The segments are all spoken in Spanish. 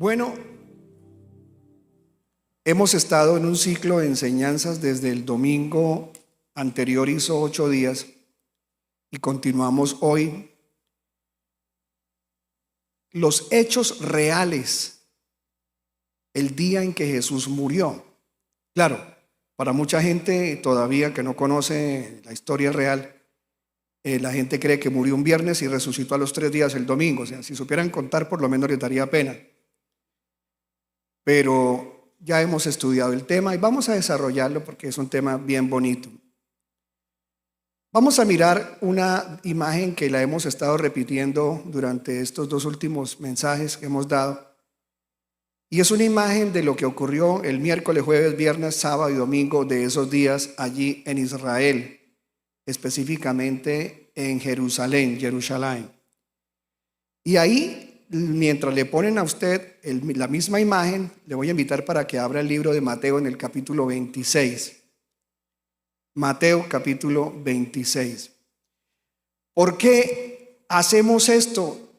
Bueno, hemos estado en un ciclo de enseñanzas desde el domingo anterior, hizo 8 días, y continuamos hoy. Los hechos reales, el día en que Jesús murió. Claro, para mucha gente todavía que no conoce la historia real, la gente cree que murió un viernes y resucitó a los 3 días el domingo. O sea, si supieran contar, por lo menos les daría pena. Pero ya hemos estudiado el tema y vamos a desarrollarlo porque es un tema bien bonito. Vamos a mirar una imagen que la hemos estado repitiendo durante estos 2 últimos mensajes que hemos dado. Y es una imagen de lo que ocurrió el miércoles, jueves, viernes, sábado y domingo de esos días allí en Israel, específicamente en Jerusalén. Y ahí, mientras le ponen a usted la misma imagen, le voy a invitar para que abra el libro de Mateo en el capítulo 26. Mateo capítulo 26. ¿Por qué hacemos esto?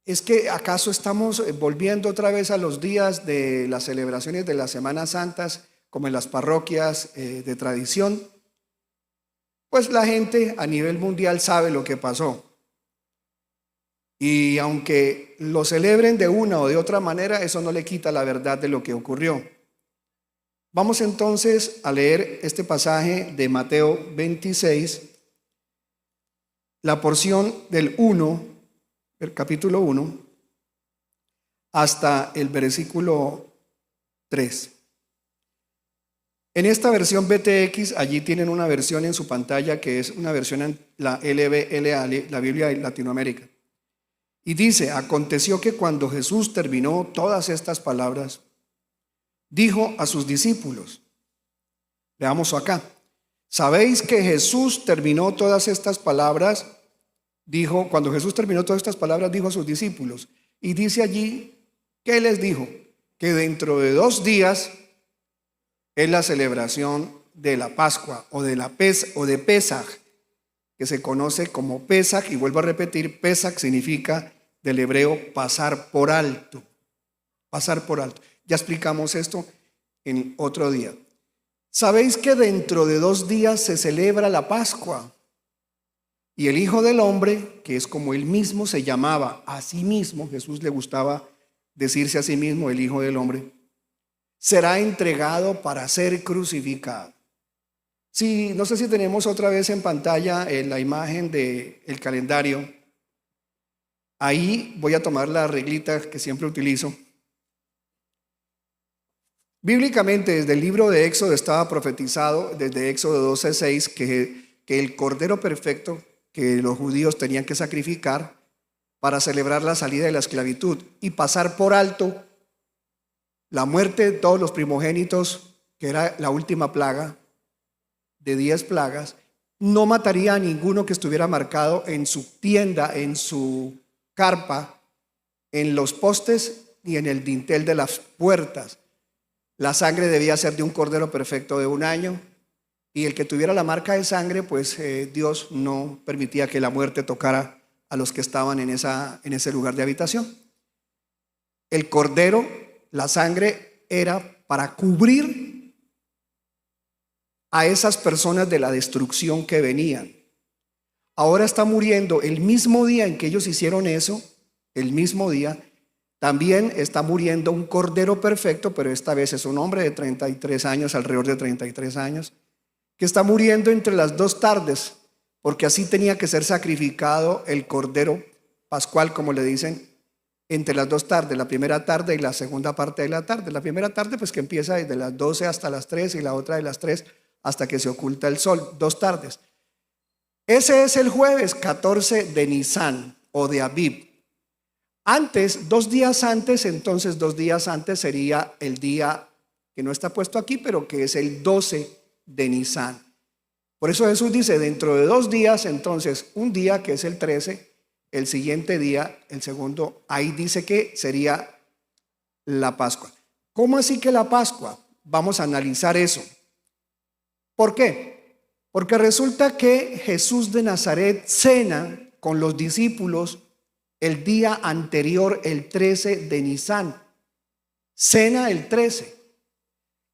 ¿Es que acaso estamos volviendo otra vez a los días de las celebraciones de las Semanas Santas, como en las parroquias de tradición? Pues la gente a nivel mundial sabe lo que pasó. Y aunque lo celebren de una o de otra manera, eso no le quita la verdad de lo que ocurrió. Vamos entonces a leer este pasaje de Mateo 26, la porción del 1, el capítulo 1, hasta el versículo 3. En esta versión BTX, allí tienen una versión en su pantalla que es una versión en la LBLA, la Biblia de Latinoamérica. Y dice: aconteció que cuando Jesús terminó todas estas palabras, dijo a sus discípulos, veamos acá, ¿sabéis que Jesús terminó todas estas palabras? Cuando Jesús terminó todas estas palabras, dijo a sus discípulos, y dice allí, ¿qué les dijo? Que dentro de 2 días es la celebración de la Pascua o de Pesaj, que se conoce como Pesaj, y vuelvo a repetir, Pesaj significa del hebreo pasar por alto, pasar por alto. Ya explicamos esto en otro día. ¿Sabéis que dentro de 2 días se celebra la Pascua? Y el Hijo del Hombre, que es como él mismo se llamaba a sí mismo, Jesús le gustaba decirse a sí mismo el Hijo del Hombre, será entregado para ser crucificado. Sí, no sé si tenemos otra vez en pantalla la imagen del calendario. Ahí voy a tomar la reglita que siempre utilizo. Bíblicamente, desde el libro de Éxodo estaba profetizado, desde Éxodo 12:6, que el Cordero Perfecto que los judíos tenían que sacrificar para celebrar la salida de la esclavitud y pasar por alto la muerte de todos los primogénitos, que era la última plaga de 10 plagas, no mataría a ninguno que estuviera marcado en su tienda, en su carpa, en los postes y en el dintel de las puertas. La sangre debía ser de un cordero perfecto de 1 año, y el que tuviera la marca de sangre, pues Dios no permitía que la muerte tocara a los que estaban en ese lugar de habitación. El cordero, la sangre, era para cubrir a esas personas de la destrucción que venían. Ahora está muriendo el mismo día en que ellos hicieron eso, el mismo día, también está muriendo un cordero perfecto, pero esta vez es un hombre de 33 años, alrededor de 33 años, que está muriendo entre las 2 tardes, porque así tenía que ser sacrificado el cordero pascual, como le dicen, entre las 2 tardes, la primera tarde y la segunda parte de la tarde. La primera tarde, pues, que empieza desde las 12 hasta las 3, y la otra de las 3 hasta que se oculta el sol, 2 tardes. Ese es el jueves 14 de Nisan o de Abib. Antes, 2 días antes, entonces 2 días antes sería el día que no está puesto aquí, pero que es el 12 de Nisan. Por eso Jesús dice, dentro de 2 días, entonces un día que es el 13, el siguiente día, el segundo, ahí dice que sería la Pascua. ¿Cómo así que la Pascua? Vamos a analizar eso. ¿Por qué? Porque resulta que Jesús de Nazaret cena con los discípulos el día anterior, el 13 de Nisan. cena el 13.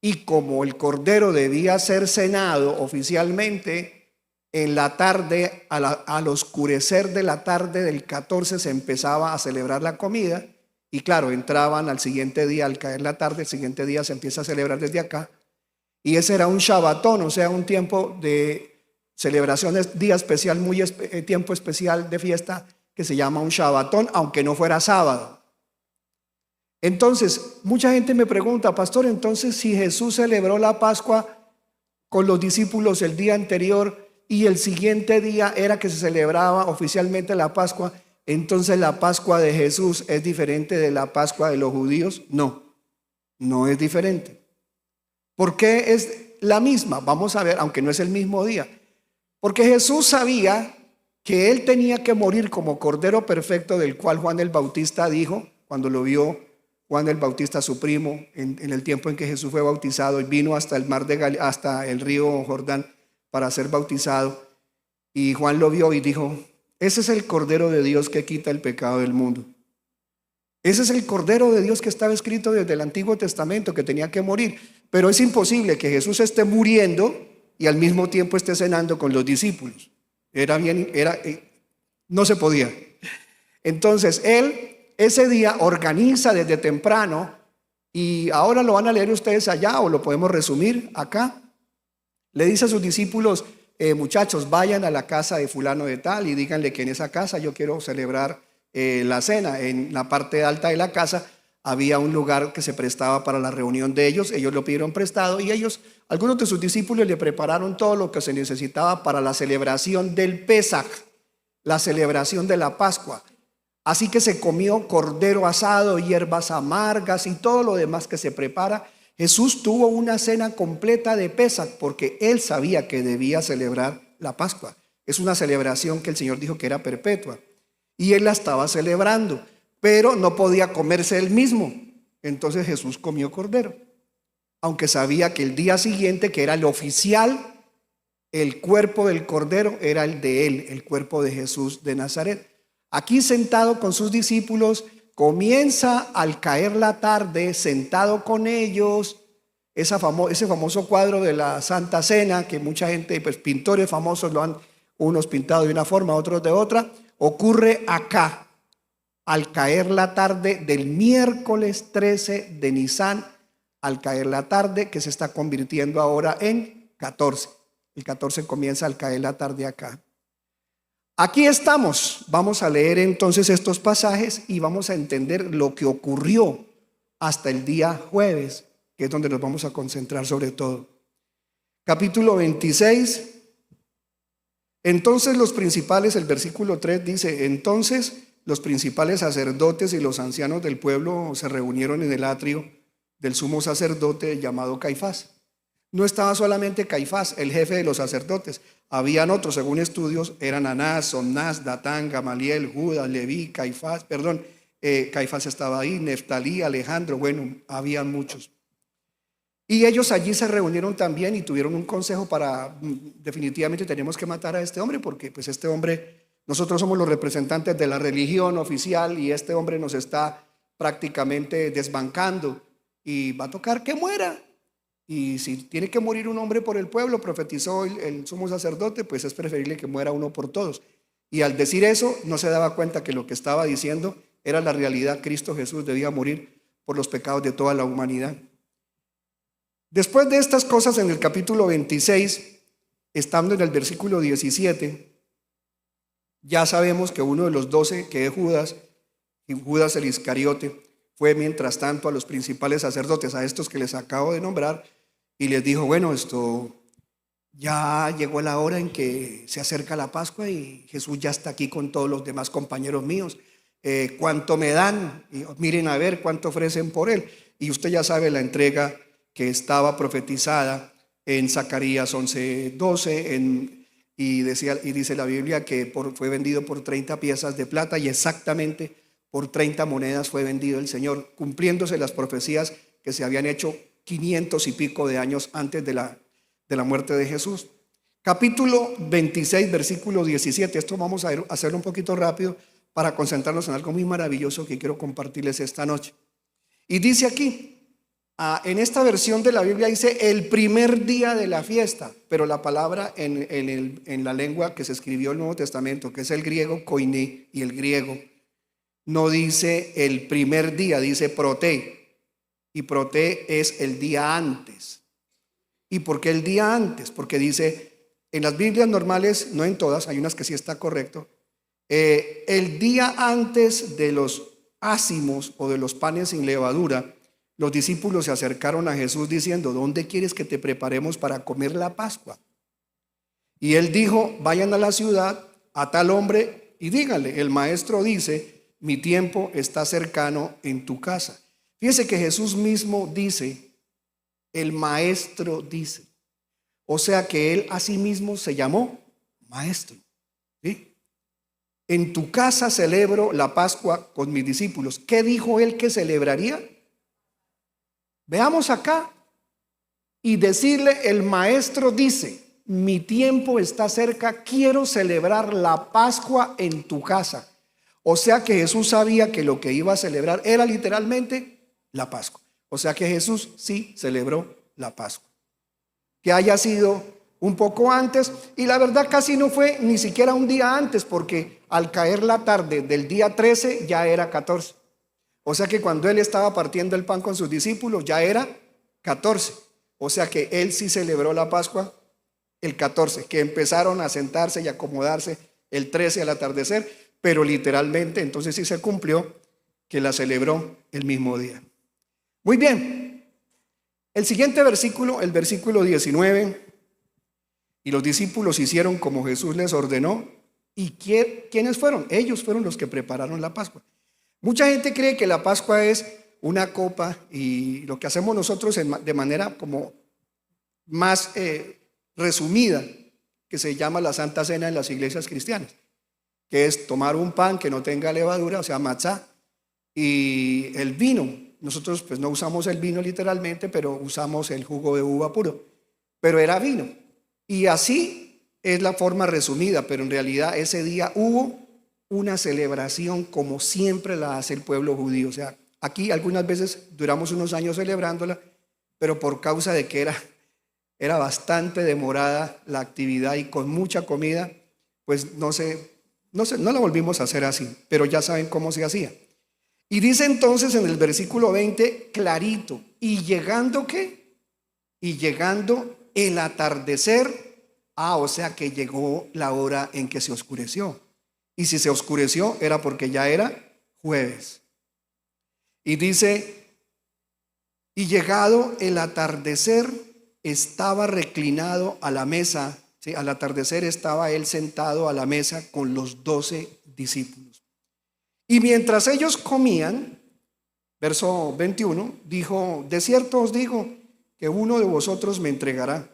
Y como el cordero debía ser cenado oficialmente, en la tarde, al oscurecer de la tarde del 14 se empezaba a celebrar la comida. Y claro, entraban al siguiente día, al caer la tarde, el siguiente día se empieza a celebrar desde acá. Y ese era un Shabbatón, o sea, un tiempo de celebraciones, día especial, tiempo especial de fiesta que se llama un Shabbatón, aunque no fuera sábado. Entonces, mucha gente me pregunta, pastor, entonces si Jesús celebró la Pascua con los discípulos el día anterior y el siguiente día era que se celebraba oficialmente la Pascua, entonces la Pascua de Jesús es diferente de la Pascua de los judíos. No, no es diferente. ¿Por qué es la misma? Vamos a ver, aunque no es el mismo día. Porque Jesús sabía que él tenía que morir como Cordero perfecto, del cual Juan el Bautista dijo, cuando lo vio Juan el Bautista, su primo, en el tiempo en que Jesús fue bautizado y vino hasta el mar hasta el río Jordán para ser bautizado. Y Juan lo vio y dijo: ese es el Cordero de Dios que quita el pecado del mundo. Ese es el Cordero de Dios que estaba escrito desde el Antiguo Testamento, que tenía que morir. Pero es imposible que Jesús esté muriendo y al mismo tiempo esté cenando con los discípulos. No se podía. Entonces él ese día organiza desde temprano, y ahora lo van a leer ustedes allá o lo podemos resumir acá. Le dice a sus discípulos: muchachos, vayan a la casa de fulano de tal y díganle que en esa casa yo quiero celebrar la cena. En la parte alta de la casa había un lugar que se prestaba para la reunión de ellos. Ellos lo pidieron prestado y algunos de sus discípulos le prepararon todo lo que se necesitaba para la celebración del Pesaj, la celebración de la Pascua. Así que se comió cordero asado, hierbas amargas y todo lo demás que se prepara. Jesús tuvo una cena completa de Pesaj porque él sabía que debía celebrar la Pascua. Es una celebración que el Señor dijo que era perpetua y él la estaba celebrando, pero no podía comerse él mismo. Entonces Jesús comió cordero, aunque sabía que el día siguiente, que era el oficial, el cuerpo del cordero era el de él, el cuerpo de Jesús de Nazaret. Aquí sentado con sus discípulos, comienza al caer la tarde, sentado con ellos, ese famoso cuadro de la Santa Cena, que mucha gente, pues pintores famosos lo han, unos pintado de una forma, otros de otra, ocurre acá, al caer la tarde del miércoles 13 de Nisan, al caer la tarde, que se está convirtiendo ahora en 14. El 14 comienza al caer la tarde acá. Aquí estamos. Vamos a leer entonces estos pasajes y vamos a entender lo que ocurrió hasta el día jueves, que es donde nos vamos a concentrar sobre todo. Capítulo 26. Entonces los principales, el versículo 3 dice: entonces los principales sacerdotes y los ancianos del pueblo se reunieron en el atrio del sumo sacerdote llamado Caifás. No estaba solamente Caifás, el jefe de los sacerdotes. Habían otros, según estudios, eran Anás, Somnás, Datán, Gamaliel, Judas, Leví, Caifás estaba ahí, Neftalí, Alejandro, bueno, habían muchos. Y ellos allí se reunieron también y tuvieron un consejo para, definitivamente tenemos que matar a este hombre, porque pues este hombre, nosotros somos los representantes de la religión oficial y este hombre nos está prácticamente desbancando y va a tocar que muera. Y si tiene que morir un hombre por el pueblo, profetizó el sumo sacerdote, pues es preferible que muera uno por todos. Y al decir eso, no se daba cuenta que lo que estaba diciendo era la realidad. Cristo Jesús debía morir por los pecados de toda la humanidad. Después de estas cosas, en el capítulo 26, estando en el versículo 17, ya sabemos que uno de los 12, que es Judas, y Judas el Iscariote, fue mientras tanto a los principales sacerdotes, a estos que les acabo de nombrar, y les dijo: bueno, esto ya llegó la hora en que se acerca la Pascua y Jesús ya está aquí con todos los demás compañeros míos. ¿Cuánto me dan? Y miren a ver cuánto ofrecen por él. Y usted ya sabe la entrega que estaba profetizada en Zacarías 11:12, y dice la Biblia que fue vendido por 30 piezas de plata, y exactamente por 30 monedas fue vendido el Señor, cumpliéndose las profecías que se habían hecho 500 y pico de años antes de la muerte de Jesús. Capítulo 26, versículo 17. Esto vamos a hacerlo un poquito rápido para concentrarnos en algo muy maravilloso que quiero compartirles esta noche. Y dice aquí, en esta versión de la Biblia dice el primer día de la fiesta, pero la palabra en la lengua que se escribió el Nuevo Testamento, que es el griego koiné, y el griego no dice el primer día, dice proté, y proté es el día antes. ¿Y por qué el día antes? Porque dice, en las Biblias normales, no en todas, hay unas que sí está correcto, el día antes de los ácimos o de los panes sin levadura, los discípulos se acercaron a Jesús diciendo, ¿dónde quieres que te preparemos para comer la Pascua? Y él dijo, vayan a la ciudad, a tal hombre y díganle, el maestro dice, mi tiempo está cercano en tu casa. Fíjense que Jesús mismo dice, el maestro dice. O sea que él a sí mismo se llamó maestro. ¿Sí? En tu casa celebro la Pascua con mis discípulos. ¿Qué dijo él que celebraría? Veamos acá y decirle, el maestro dice, mi tiempo está cerca, quiero celebrar la Pascua en tu casa. O sea que Jesús sabía que lo que iba a celebrar era literalmente la Pascua. O sea que Jesús sí celebró la Pascua. Que haya sido un poco antes, y la verdad casi no fue ni siquiera un día antes, porque al caer la tarde del día 13 ya era 14. O sea que cuando él estaba partiendo el pan con sus discípulos ya era 14. O sea que él sí celebró la Pascua el 14, que empezaron a sentarse y acomodarse el 13 al atardecer, pero literalmente entonces sí se cumplió que la celebró el mismo día. Muy bien, el siguiente versículo, el versículo 19, y los discípulos hicieron como Jesús les ordenó. ¿Y quiénes fueron? Ellos fueron los que prepararon la Pascua. Mucha gente cree que la Pascua es una copa y lo que hacemos nosotros de manera como más resumida, que se llama la Santa Cena en las iglesias cristianas, que es tomar un pan que no tenga levadura, o sea, matzá, y el vino. Nosotros pues no usamos el vino literalmente, pero usamos el jugo de uva puro, pero era vino. Y así es la forma resumida, pero en realidad ese día hubo una celebración como siempre la hace el pueblo judío. O sea, aquí algunas veces duramos unos años celebrándola, pero por causa de que era bastante demorada la actividad y con mucha comida, pues no la volvimos a hacer así, pero ya saben cómo se hacía. Y dice entonces en el versículo 20, clarito, ¿y llegando qué? Y llegando el atardecer, o sea que llegó la hora en que se oscureció. Y si se oscureció era porque ya era jueves. Y dice, y llegado el atardecer, estaba reclinado a la mesa. ¿Sí? Al atardecer estaba él sentado a la mesa con los 12 discípulos. Y mientras ellos comían, verso 21, dijo, de cierto os digo que uno de vosotros me entregará.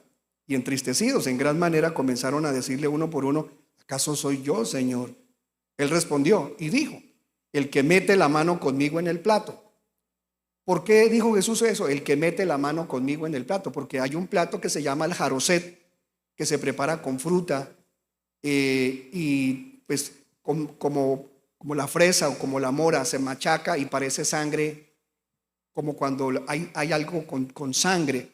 Y entristecidos en gran manera comenzaron a decirle uno por uno, ¿acaso soy yo, Señor? Él respondió y dijo, el que mete la mano conmigo en el plato. ¿Por qué dijo Jesús eso? El que mete la mano conmigo en el plato. Porque hay un plato que se llama el jaroset, que se prepara con fruta y pues como la fresa o como la mora se machaca y parece sangre, como cuando hay algo con sangre,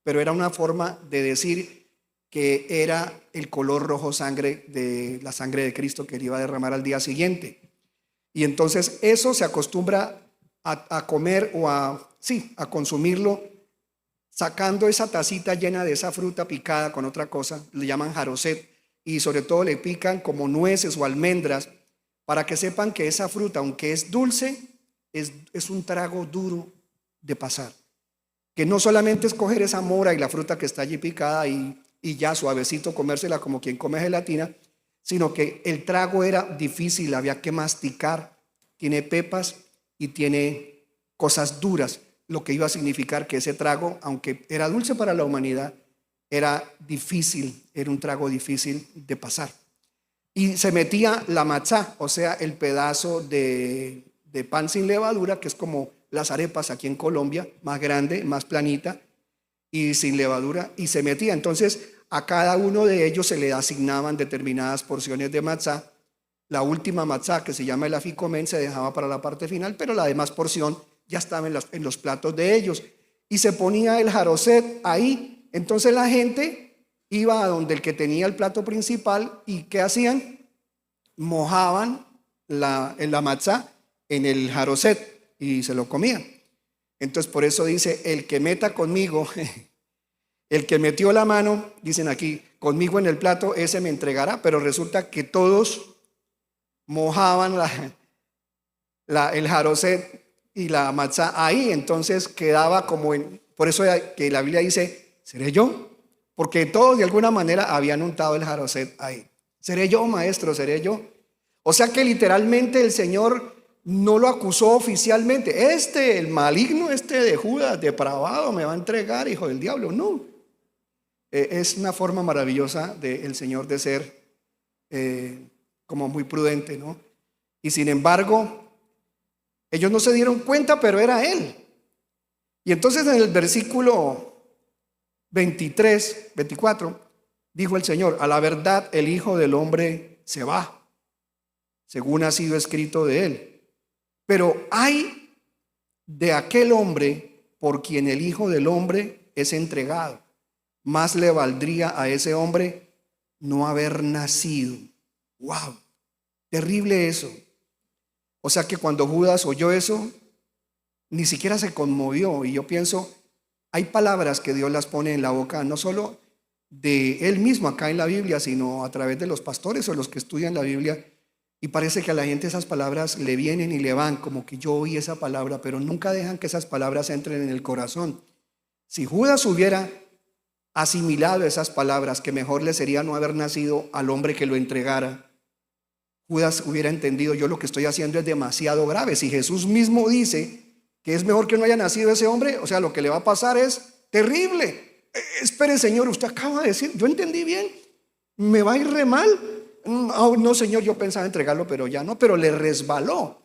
pero era una forma de decir que era el color rojo sangre de la sangre de Cristo que él iba a derramar al día siguiente. Y entonces eso se acostumbra a comer o a consumirlo sacando esa tacita llena de esa fruta picada con otra cosa, le llaman jaroset, y sobre todo le pican como nueces o almendras para que sepan que esa fruta, aunque es dulce, es un trago duro de pasar. Que no solamente es coger esa mora y la fruta que está allí picada y ya suavecito comérsela como quien come gelatina, sino que el trago era difícil, había que masticar, tiene pepas y tiene cosas duras, lo que iba a significar que ese trago, aunque era dulce para la humanidad, era difícil, era un trago difícil de pasar. Y se metía la matzá, o sea, el pedazo de pan sin levadura, que es como las arepas aquí en Colombia, más grande, más planita y sin levadura, y se metía. Entonces a cada uno de ellos se le asignaban determinadas porciones de matzá. La última matzá, que se llama el afikomen, se dejaba para la parte final, pero la demás porción ya estaba en los platos de ellos. Y se ponía el jaroset ahí. Entonces la gente iba a donde el que tenía el plato principal y ¿qué hacían? Mojaban la matzá en el jaroset y se lo comían. Entonces por eso dice, el que meta conmigo, el que metió la mano, dicen aquí, conmigo en el plato, ese me entregará. Pero resulta que todos mojaban el jaroset y la matzá ahí, entonces quedaba como por eso que la Biblia dice, ¿seré yo? Porque todos de alguna manera habían untado el jaroset ahí. ¿Seré yo, maestro? ¿Seré yo? O sea que literalmente el Señor no lo acusó oficialmente. El maligno, de Judas, depravado, me va a entregar, hijo del diablo. No. Es una forma maravillosa del Señor de ser como muy prudente, ¿no? Y sin embargo, ellos no se dieron cuenta, pero era Él. Y entonces en el versículo 23, 24, dijo el Señor, a la verdad el Hijo del Hombre se va, según ha sido escrito de Él. Pero hay de aquel hombre por quien el Hijo del Hombre es entregado. Más le valdría a ese hombre no haber nacido. ¡Wow! Terrible eso. O sea que cuando Judas oyó eso, ni siquiera se conmovió. Y yo pienso, hay palabras que Dios las pone en la boca, no solo de Él mismo acá en la Biblia, sino a través de los pastores o los que estudian la Biblia. Y parece que a la gente esas palabras le vienen y le van, como que yo oí esa palabra, pero nunca dejan que esas palabras entren en el corazón. Si Judas hubiera asimilado esas palabras, que mejor le sería no haber nacido al hombre que lo entregara, Judas hubiera entendido, yo lo que estoy haciendo es demasiado grave. Si Jesús mismo dice que es mejor que no haya nacido ese hombre, o sea, lo que le va a pasar es terrible. Espere, Señor, usted acaba de decir, yo entendí bien, me va a ir re mal. No, Señor, yo pensaba entregarlo, pero ya no, pero le resbaló.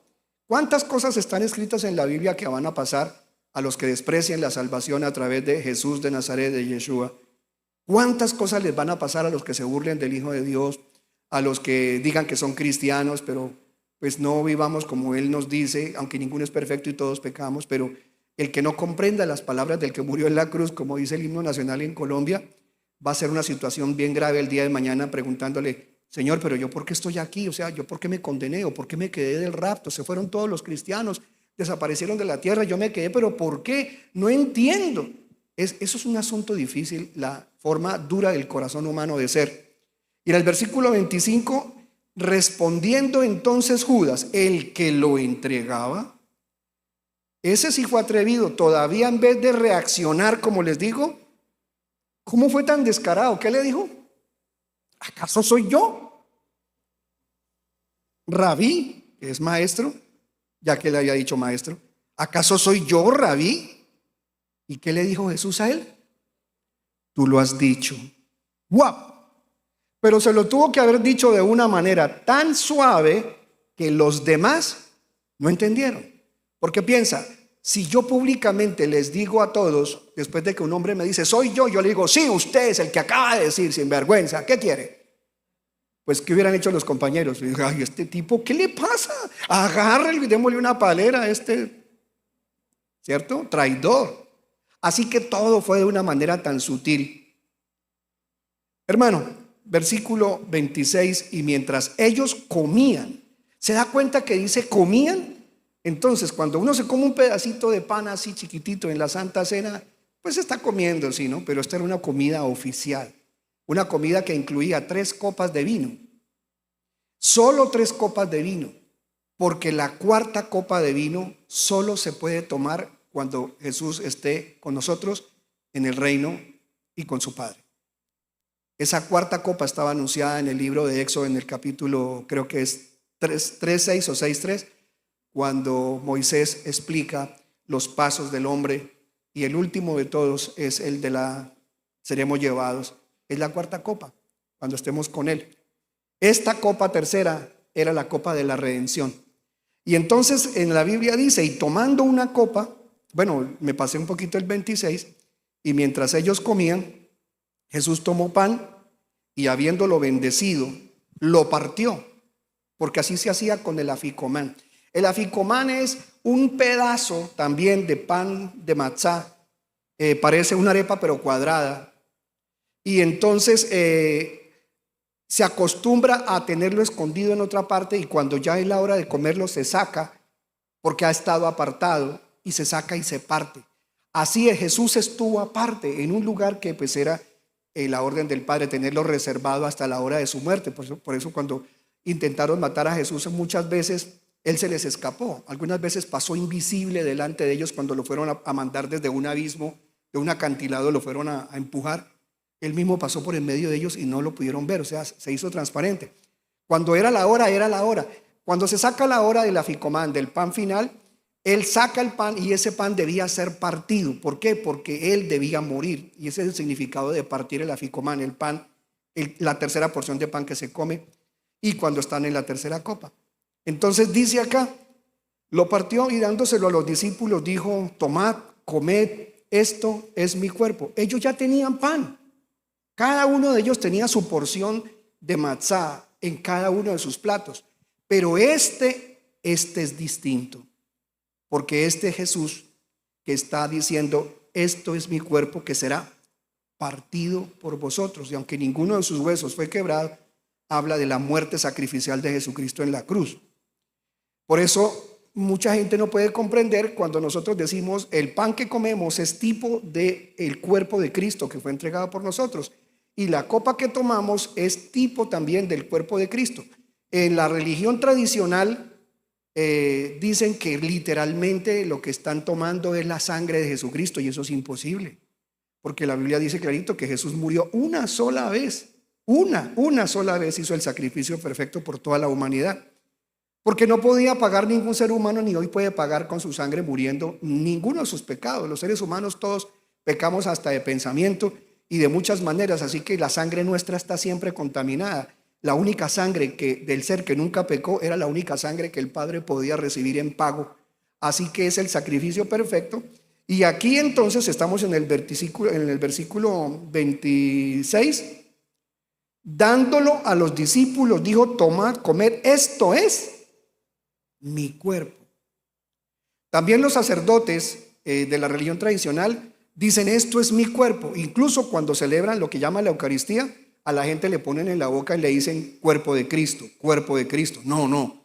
¿Cuántas cosas están escritas en la Biblia que van a pasar a los que desprecian la salvación a través de Jesús de Nazaret, de Yeshua? ¿Cuántas cosas les van a pasar a los que se burlen del Hijo de Dios? A los que digan que son cristianos, pero pues no vivamos como Él nos dice, aunque ninguno es perfecto y todos pecamos. Pero el que no comprenda las palabras del que murió en la cruz, como dice el himno nacional en Colombia, va a ser una situación bien grave el día de mañana preguntándole, Señor, pero yo ¿por qué estoy aquí? O sea, ¿yo por qué me condené? ¿O por qué me quedé del rapto? Se fueron todos los cristianos, desaparecieron de la tierra, yo me quedé, pero ¿por qué? No entiendo. Eso es un asunto difícil, la forma dura del corazón humano de ser. Y en el versículo 25, respondiendo entonces Judas, el que lo entregaba, ese sí fue atrevido, todavía en vez de reaccionar, como les digo, ¿cómo fue tan descarado? ¿Qué le dijo? ¿Acaso soy yo? Rabí, que es maestro, ya que le había dicho maestro, ¿acaso soy yo, Rabí? ¿Y qué le dijo Jesús a él? Tú lo has dicho. ¡Guau! Pero se lo tuvo que haber dicho de una manera tan suave que los demás no entendieron. Porque piensa, si yo públicamente les digo a todos, después de que un hombre me dice, soy yo le digo, sí, usted es el que acaba de decir, sin vergüenza, ¿qué quiere? Pues, ¿qué hubieran hecho los compañeros? Y digo, ay, este tipo, ¿qué le pasa? Agárralo y démosle una palera a ¿cierto? Traidor. Así que todo fue de una manera tan sutil. Hermano, versículo 26, y mientras ellos comían, ¿se da cuenta que dice comían? Entonces, cuando uno se come un pedacito de pan así chiquitito en la Santa Cena, pues está comiendo, sí, ¿no? Pero esta era una comida oficial, una comida que incluía 3 copas de vino, solo 3 copas de vino, porque la 4ª copa de vino solo se puede tomar cuando Jesús esté con nosotros en el reino y con su Padre. Esa 4ª copa estaba anunciada en el libro de Éxodo, en el capítulo, creo que es 3:6 o 6:3, cuando Moisés explica los pasos del hombre, y el último de todos es el de seremos llevados. Es la 4ª copa, cuando estemos con Él. Esta copa tercera era la copa de la redención. Y entonces en la Biblia dice, y tomando una copa, bueno, me pasé un poquito el 26, y mientras ellos comían, Jesús tomó pan y habiéndolo bendecido, lo partió, porque así se hacía con el aficomán. El aficomán es un pedazo también de pan de matzá, parece una arepa pero cuadrada, y entonces se acostumbra a tenerlo escondido en otra parte, y cuando ya es la hora de comerlo se saca porque ha estado apartado, y se saca y se parte. Así es, Jesús estuvo aparte en un lugar que pues era la orden del Padre, tenerlo reservado hasta la hora de su muerte. Por eso cuando intentaron matar a Jesús muchas veces, Él se les escapó. Algunas veces pasó invisible delante de ellos cuando lo fueron a mandar desde un abismo, de un acantilado, lo fueron a empujar. Él mismo pasó por en medio de ellos y no lo pudieron ver, o sea, se hizo transparente. Cuando era la hora, era la hora. Cuando se saca la hora del aficomán, del pan final, Él saca el pan y ese pan debía ser partido. ¿Por qué? Porque Él debía morir. Y ese es el significado de partir el aficomán, el pan, la tercera porción de pan que se come, y cuando están en la tercera copa. Entonces dice acá, lo partió y dándoselo a los discípulos dijo: tomad, comed, esto es mi cuerpo. Ellos ya tenían pan. Cada uno de ellos tenía su porción de matzá en cada uno de sus platos. Pero este es distinto. Porque este Jesús que está diciendo: esto es mi cuerpo que será partido por vosotros. Y aunque ninguno de sus huesos fue quebrado, habla de la muerte sacrificial de Jesucristo en la cruz. Por eso mucha gente no puede comprender cuando nosotros decimos el pan que comemos es tipo del cuerpo de Cristo que fue entregado por nosotros, y la copa que tomamos es tipo también del cuerpo de Cristo. En la religión tradicional dicen que literalmente lo que están tomando es la sangre de Jesucristo, y eso es imposible, porque la Biblia dice clarito que Jesús murió una sola vez, una sola vez hizo el sacrificio perfecto por toda la humanidad, porque no podía pagar ningún ser humano, ni hoy puede pagar con su sangre muriendo ninguno de sus pecados. Los seres humanos todos pecamos hasta de pensamiento y de muchas maneras, así que la sangre nuestra está siempre contaminada. La única sangre del ser que nunca pecó era la única sangre que el Padre podía recibir en pago. Así que es el sacrificio perfecto. Y aquí entonces estamos en el versículo 26. Dándolo a los discípulos, dijo: tomad, comed, esto es mi cuerpo. También los sacerdotes de la religión tradicional dicen: esto es mi cuerpo. Incluso cuando celebran lo que llaman la Eucaristía, a la gente le ponen en la boca y le dicen cuerpo de Cristo, cuerpo de Cristo. No,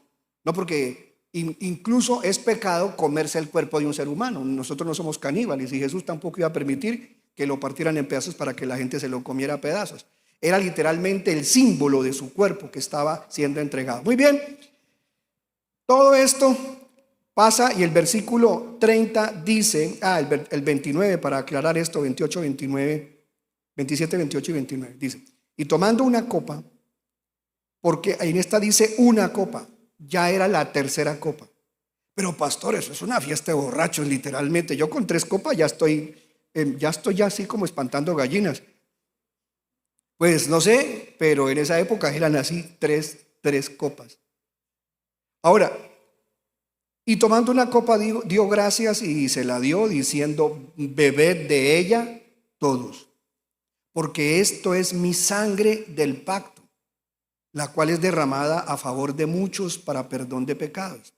porque incluso es pecado comerse el cuerpo de un ser humano. Nosotros no somos caníbales y Jesús tampoco iba a permitir que lo partieran en pedazos para que la gente se lo comiera a pedazos. Era literalmente el símbolo de su cuerpo que estaba siendo entregado. Muy bien, todo esto pasa y el versículo 30 dice, el 29, para aclarar esto, 28, 29, 27, 28 y 29, dice: y tomando una copa, porque en esta dice una copa, ya era la tercera copa. Pero pastor, eso es una fiesta de borrachos, literalmente. Yo con 3 copas ya estoy así como espantando gallinas. Pues no sé, pero en esa época eran así, tres copas. Ahora, y tomando una copa dio gracias y se la dio, diciendo: bebed de ella todos, porque esto es mi sangre del pacto, la cual es derramada a favor de muchos para perdón de pecados.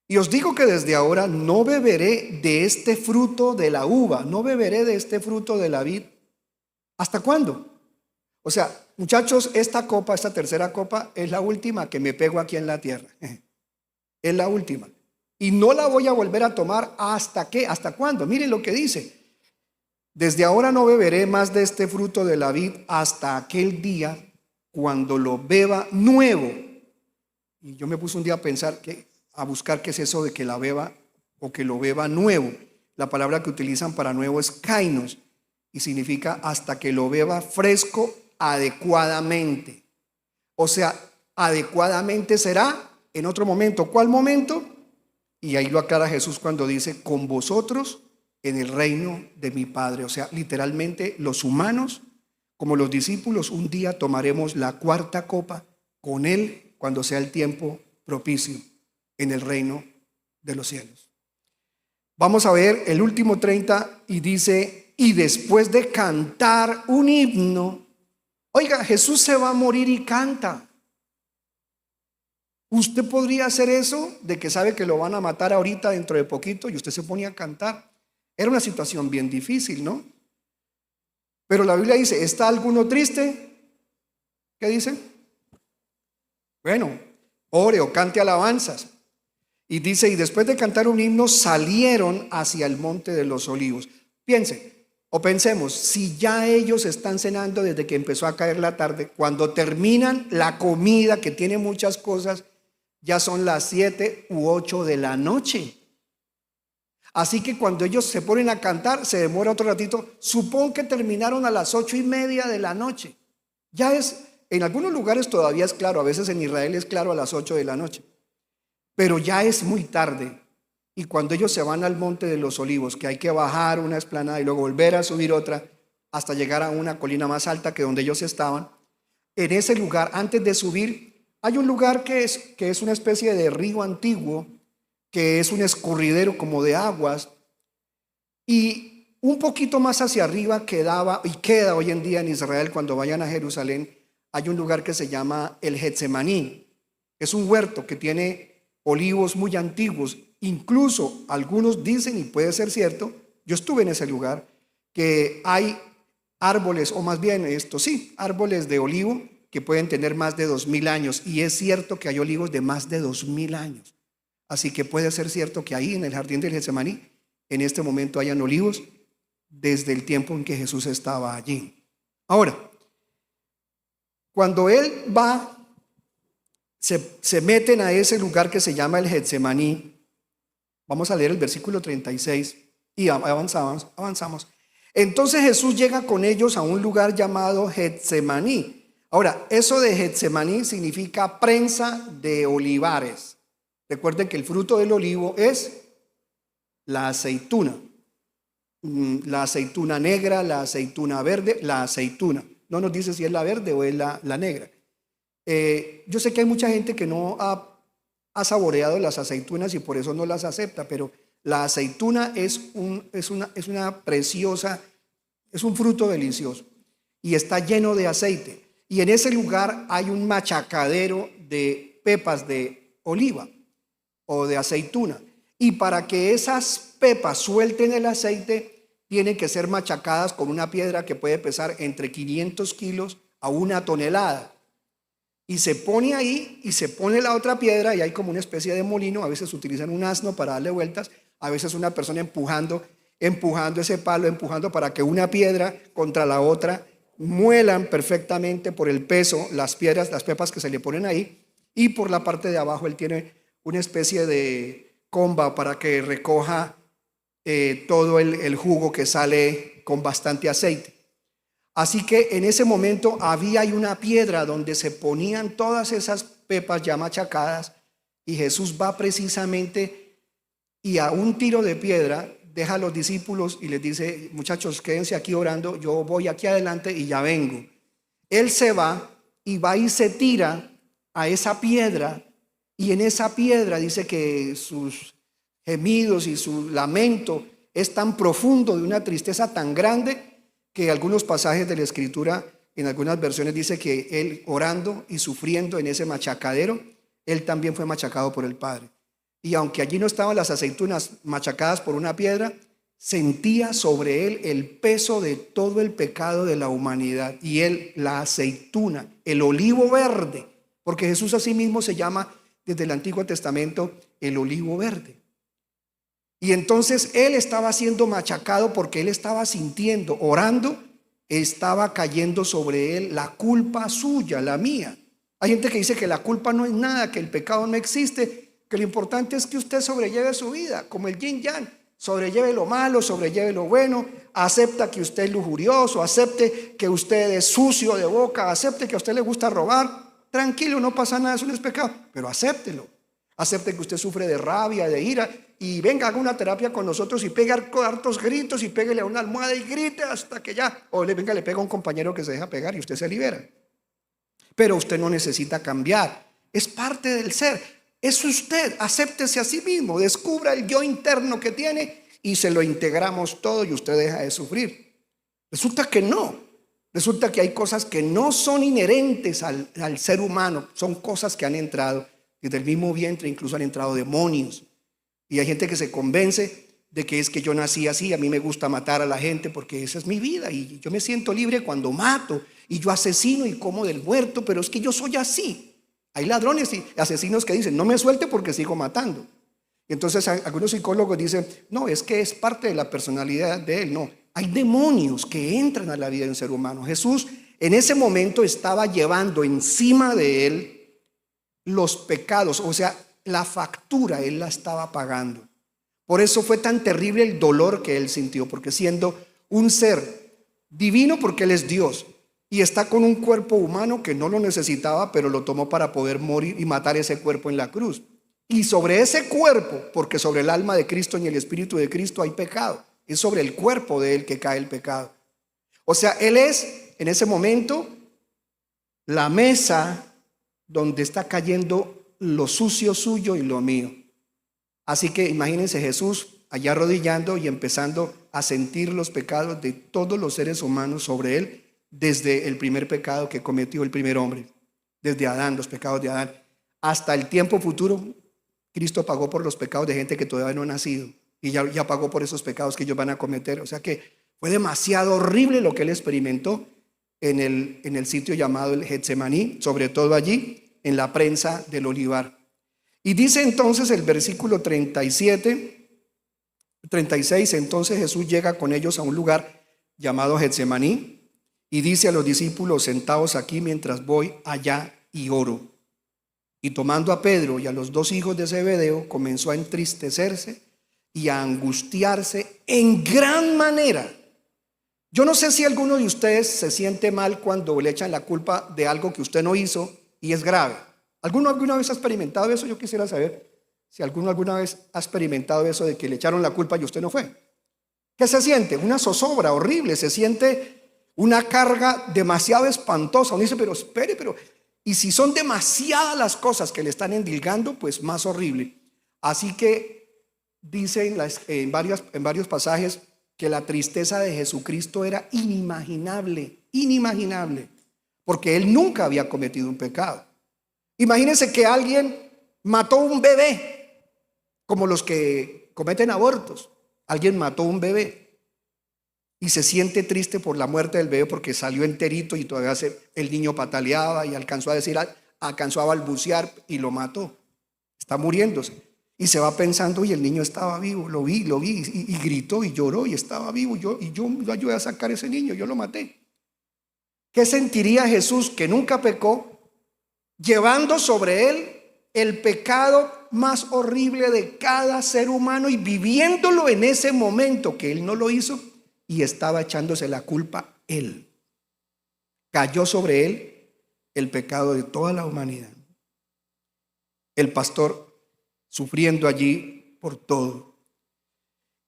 Y os digo que desde ahora no beberé de este fruto de la uva, no beberé de este fruto de la vid. ¿Hasta cuándo? O sea, muchachos, esta tercera copa es la última que me pego aquí en la tierra. Es la última. Y no la voy a volver a tomar ¿hasta qué? ¿Hasta cuándo? Miren lo que dice: desde ahora no beberé más de este fruto de la vid hasta aquel día cuando lo beba nuevo. Y yo me puse un día a buscar qué es eso de que la beba o que lo beba nuevo. La palabra que utilizan para nuevo es kainos y significa hasta que lo beba fresco adecuadamente. O sea, adecuadamente será en otro momento. ¿Cuál momento? Y ahí lo aclara Jesús cuando dice: con vosotros en el reino de mi Padre. O sea, literalmente los humanos, como los discípulos, un día tomaremos la cuarta copa con Él cuando sea el tiempo propicio en el reino de los cielos. Vamos a ver el último 30 y dice: y después de cantar un himno. Oiga, Jesús se va a morir y canta. ¿Usted podría hacer eso de que sabe que lo van a matar ahorita dentro de poquito y usted se pone a cantar? Era una situación bien difícil, ¿no? Pero la Biblia dice, ¿está alguno triste? ¿Qué dice? Bueno, ore o cante alabanzas. Y dice, y después de cantar un himno salieron hacia el monte de los olivos. Piensen, o pensemos, si ya ellos están cenando desde que empezó a caer la tarde, cuando terminan la comida que tiene muchas cosas, ya son las 7 u 8 de la noche. Así que cuando ellos se ponen a cantar, se demora otro ratito. Supongo que terminaron a las 8:30 de la noche. Ya es, en algunos lugares todavía es claro, a veces en Israel es claro a las 8 de la noche. Pero ya es muy tarde. Y cuando ellos se van al monte de los olivos, que hay que bajar una explanada y luego volver a subir otra, hasta llegar a una colina más alta que donde ellos estaban, en ese lugar, antes de subir, hay un lugar que es una especie de río antiguo, que es un escurridero como de aguas, y un poquito más hacia arriba quedaba, y queda hoy en día en Israel, cuando vayan a Jerusalén, hay un lugar que se llama el Getsemaní. Es un huerto que tiene olivos muy antiguos. Incluso algunos dicen, y puede ser cierto, yo estuve en ese lugar, que hay árboles, o más bien árboles de olivo que pueden tener más de 2000 años. Y es cierto que hay olivos de más de 2000 años. Así que puede ser cierto que ahí en el jardín del Getsemaní, en este momento hayan olivos desde el tiempo en que Jesús estaba allí. Ahora, cuando él va, se meten a ese lugar que se llama el Getsemaní. Vamos a leer el versículo 36 y avanzamos. Entonces Jesús llega con ellos a un lugar llamado Getsemaní. Ahora, eso de Getsemaní significa prensa de olivares. Recuerden que el fruto del olivo es la aceituna. La aceituna negra, la aceituna verde, la aceituna. No nos dice si es la verde o es la negra. Yo sé que hay mucha gente que no ha saboreado las aceitunas y por eso no las acepta, pero la aceituna es una preciosa, es un fruto delicioso y está lleno de aceite. Y en ese lugar hay un machacadero de pepas de oliva o de aceituna. Y para que esas pepas suelten el aceite, tienen que ser machacadas con una piedra que puede pesar entre 500 kilos a 1 tonelada. Y se pone ahí y se pone la otra piedra y hay como una especie de molino. A veces utilizan un asno para darle vueltas, a veces una persona empujando ese palo, empujando para que una piedra contra la otra muelan perfectamente por el peso las piedras, las pepas que se le ponen ahí. Y por la parte de abajo él tiene una especie de comba para que recoja todo el jugo que sale con bastante aceite. Así que en ese momento había una piedra donde se ponían todas esas pepas ya machacadas y Jesús va precisamente y a un tiro de piedra deja a los discípulos y les dice: muchachos, quédense aquí orando, yo voy aquí adelante y ya vengo. Él se va y se tira a esa piedra y en esa piedra dice que sus gemidos y su lamento es tan profundo, de una tristeza tan grande, que algunos pasajes de la Escritura, en algunas versiones dice que él orando y sufriendo en ese machacadero, él también fue machacado por el Padre. Y aunque allí no estaban las aceitunas machacadas por una piedra, sentía sobre él el peso de todo el pecado de la humanidad. Y él, la aceituna, el olivo verde, porque Jesús a sí mismo se llama desde el Antiguo Testamento el olivo verde. Y entonces él estaba siendo machacado porque él estaba sintiendo, orando, estaba cayendo sobre él la culpa suya, la mía. Hay gente que dice que la culpa no es nada, que el pecado no existe, que lo importante es que usted sobrelleve su vida, como el yin yang, sobrelleve lo malo, sobrelleve lo bueno, acepta que usted es lujurioso, acepte que usted es sucio de boca, acepte que a usted le gusta robar, tranquilo, no pasa nada, eso no es pecado, pero acéptelo. Acepte que usted sufre de rabia, de ira, y venga, haga una terapia con nosotros y pegue hartos gritos y péguele a una almohada y grite hasta que ya, o le pega a un compañero que se deja pegar y usted se libera. Pero usted no necesita cambiar, es parte del ser, es usted. Acéptese a sí mismo, descubra el yo interno que tiene y se lo integramos todo y usted deja de sufrir. Resulta que no, resulta que hay cosas que no son inherentes al ser humano, son cosas que han entrado Desde el mismo vientre incluso han entrado demonios. Y hay gente que se convence de que es que yo nací así, a mí me gusta matar a la gente porque esa es mi vida y yo me siento libre cuando mato y yo asesino y como del muerto, pero es que yo soy así. Hay ladrones y asesinos que dicen, no me suelte porque sigo matando. Y entonces algunos psicólogos dicen, no, es que es parte de la personalidad de él. No, hay demonios que entran a la vida de un ser humano. Jesús en ese momento estaba llevando encima de él los pecados, o sea, la factura él la estaba pagando. Por eso fue tan terrible el dolor que él sintió, porque siendo un ser divino, porque él es Dios, y está con un cuerpo humano que no lo necesitaba, pero lo tomó para poder morir y matar ese cuerpo en la cruz. Y sobre ese cuerpo, porque sobre el alma de Cristo y el Espíritu de Cristo hay pecado, es sobre el cuerpo de él que cae el pecado. O sea, él es en ese momento la mesa donde está cayendo lo sucio suyo y lo mío. Así que imagínense Jesús allá arrodillando y empezando a sentir los pecados de todos los seres humanos sobre él, desde el primer pecado que cometió el primer hombre, desde Adán, los pecados de Adán, hasta el tiempo futuro. Cristo pagó por los pecados de gente que todavía no ha nacido y ya pagó por esos pecados que ellos van a cometer. O sea que fue demasiado horrible lo que él experimentó en el sitio llamado el Getsemaní, sobre todo allí en la prensa del olivar. Y dice entonces el versículo 36, entonces Jesús llega con ellos a un lugar llamado Getsemaní y dice a los discípulos, sentaos aquí mientras voy allá y oro. Y tomando a Pedro y a los dos hijos de Zebedeo, comenzó a entristecerse y a angustiarse en gran manera. Yo no sé si alguno de ustedes se siente mal cuando le echan la culpa de algo que usted no hizo y es grave. ¿Alguno alguna vez ha experimentado eso? Yo quisiera saber si alguno alguna vez ha experimentado eso de que le echaron la culpa y usted no fue. ¿Qué se siente? Una zozobra horrible, se siente una carga demasiado espantosa. Uno dice, pero espere, y si son demasiadas las cosas que le están endilgando, pues más horrible. Así que dicen en varios pasajes que la tristeza de Jesucristo era inimaginable, porque él nunca había cometido un pecado. Imagínense que alguien mató un bebé, como los que cometen abortos. Alguien mató un bebé y se siente triste por la muerte del bebé porque salió enterito y todavía el niño pataleaba y alcanzó a balbucear y lo mató. Está muriéndose. Y se va pensando, y el niño estaba vivo, lo vi, y gritó y lloró y estaba vivo, y yo lo ayudé a sacar a ese niño, yo lo maté. ¿Qué sentiría Jesús, que nunca pecó, llevando sobre él el pecado más horrible de cada ser humano y viviéndolo en ese momento que él no lo hizo y estaba echándose la culpa él? Cayó sobre él el pecado de toda la humanidad. El pastor sufriendo allí por todo.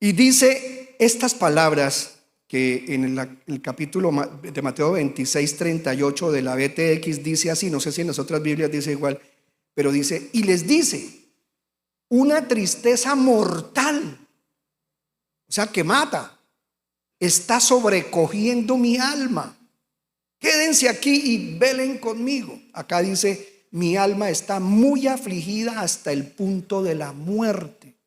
Y dice estas palabras que en el capítulo de Mateo 26:38 de la BTX dice así, no sé si en las otras Biblias dice igual, pero dice, y les dice, una tristeza mortal, o sea que mata, está sobrecogiendo mi alma. Quédense aquí y velen conmigo. Acá dice, mi alma está muy afligida hasta el punto de la muerte.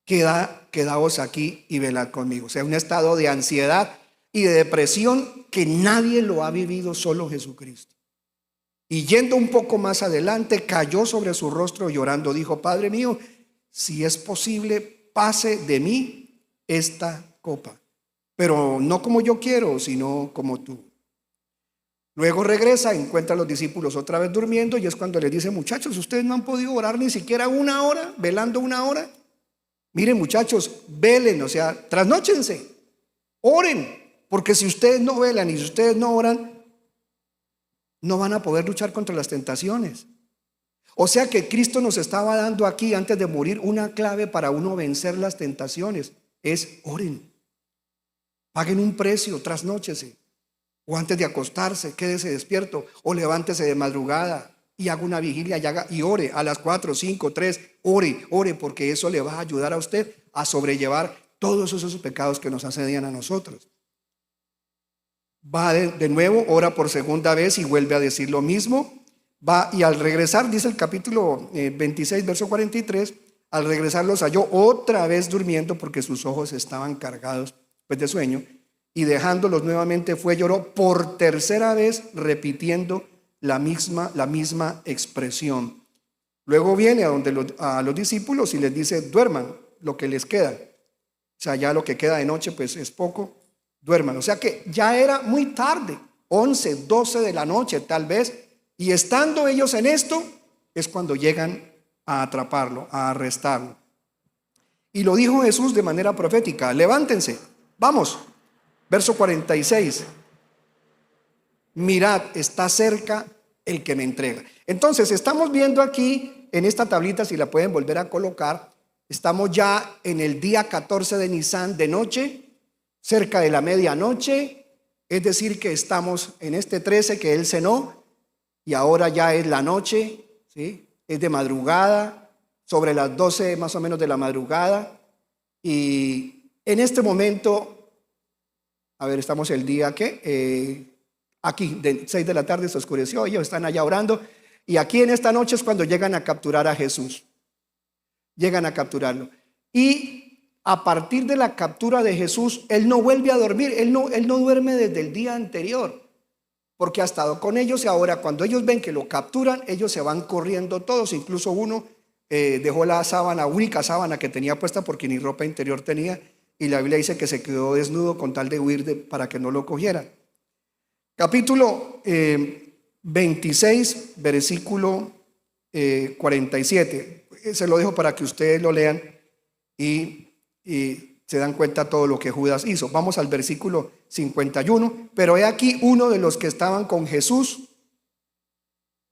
Quedaos aquí y velad conmigo. O sea, un estado de ansiedad y de depresión que nadie lo ha vivido, solo Jesucristo. Y yendo un poco más adelante, cayó sobre su rostro llorando. Dijo, Padre mío, si es posible, pase de mí esta copa, pero no como yo quiero, sino como tú. Luego regresa, encuentra a los discípulos otra vez durmiendo y es cuando les dice, muchachos, ustedes no han podido orar ni siquiera una hora, velando una hora. Miren, muchachos, velen, o sea, trasnóchense, oren, porque si ustedes no velan y si ustedes no oran, no van a poder luchar contra las tentaciones. O sea que Cristo nos estaba dando aquí, antes de morir, una clave para uno vencer las tentaciones, es oren, paguen un precio, trasnóchese. O antes de acostarse, quédese despierto, o levántese de madrugada y haga una vigilia y ore a las 4, 5, 3, ore, porque eso le va a ayudar a usted a sobrellevar todos esos pecados que nos asedian a nosotros. Va de nuevo, ora por segunda vez y vuelve a decir lo mismo, Va, y al regresar, dice el capítulo 26, verso 43, al regresar los halló otra vez durmiendo porque sus ojos estaban cargados pues, de sueño, y dejándolos nuevamente fue, lloró por tercera vez, repitiendo la misma expresión. Luego viene a los discípulos y les dice, duerman lo que les queda. O sea, ya lo que queda de noche pues es poco, duerman. O sea que ya era muy tarde, 11, 12 de la noche tal vez, y estando ellos en esto es cuando llegan a atraparlo, a arrestarlo. Y lo dijo Jesús de manera profética, levántense, vamos. Verso 46, mirad, está cerca el que me entrega. Entonces estamos viendo aquí en esta tablita, si la pueden volver a colocar, estamos ya en el día 14 de Nisan de noche, cerca de la medianoche, es decir que estamos en este 13 que él cenó y ahora ya es la noche, ¿sí? Es de madrugada, sobre las 12 más o menos de la madrugada, y en este momento, a ver, estamos el día que aquí de 6 de la tarde se oscureció, ellos están allá orando, y aquí en esta noche es cuando llegan a capturar a Jesús, llegan a capturarlo, y a partir de la captura de Jesús, él no vuelve a dormir, él no duerme desde el día anterior, porque ha estado con ellos, y ahora cuando ellos ven que lo capturan, ellos se van corriendo todos, incluso uno dejó la sábana, única sábana que tenía puesta porque ni ropa interior tenía, y la Biblia dice que se quedó desnudo con tal de huir para que no lo cogieran. Capítulo 26, versículo 47. Se lo dejo para que ustedes lo lean y se dan cuenta todo lo que Judas hizo. Vamos al versículo 51. Pero he aquí uno de los que estaban con Jesús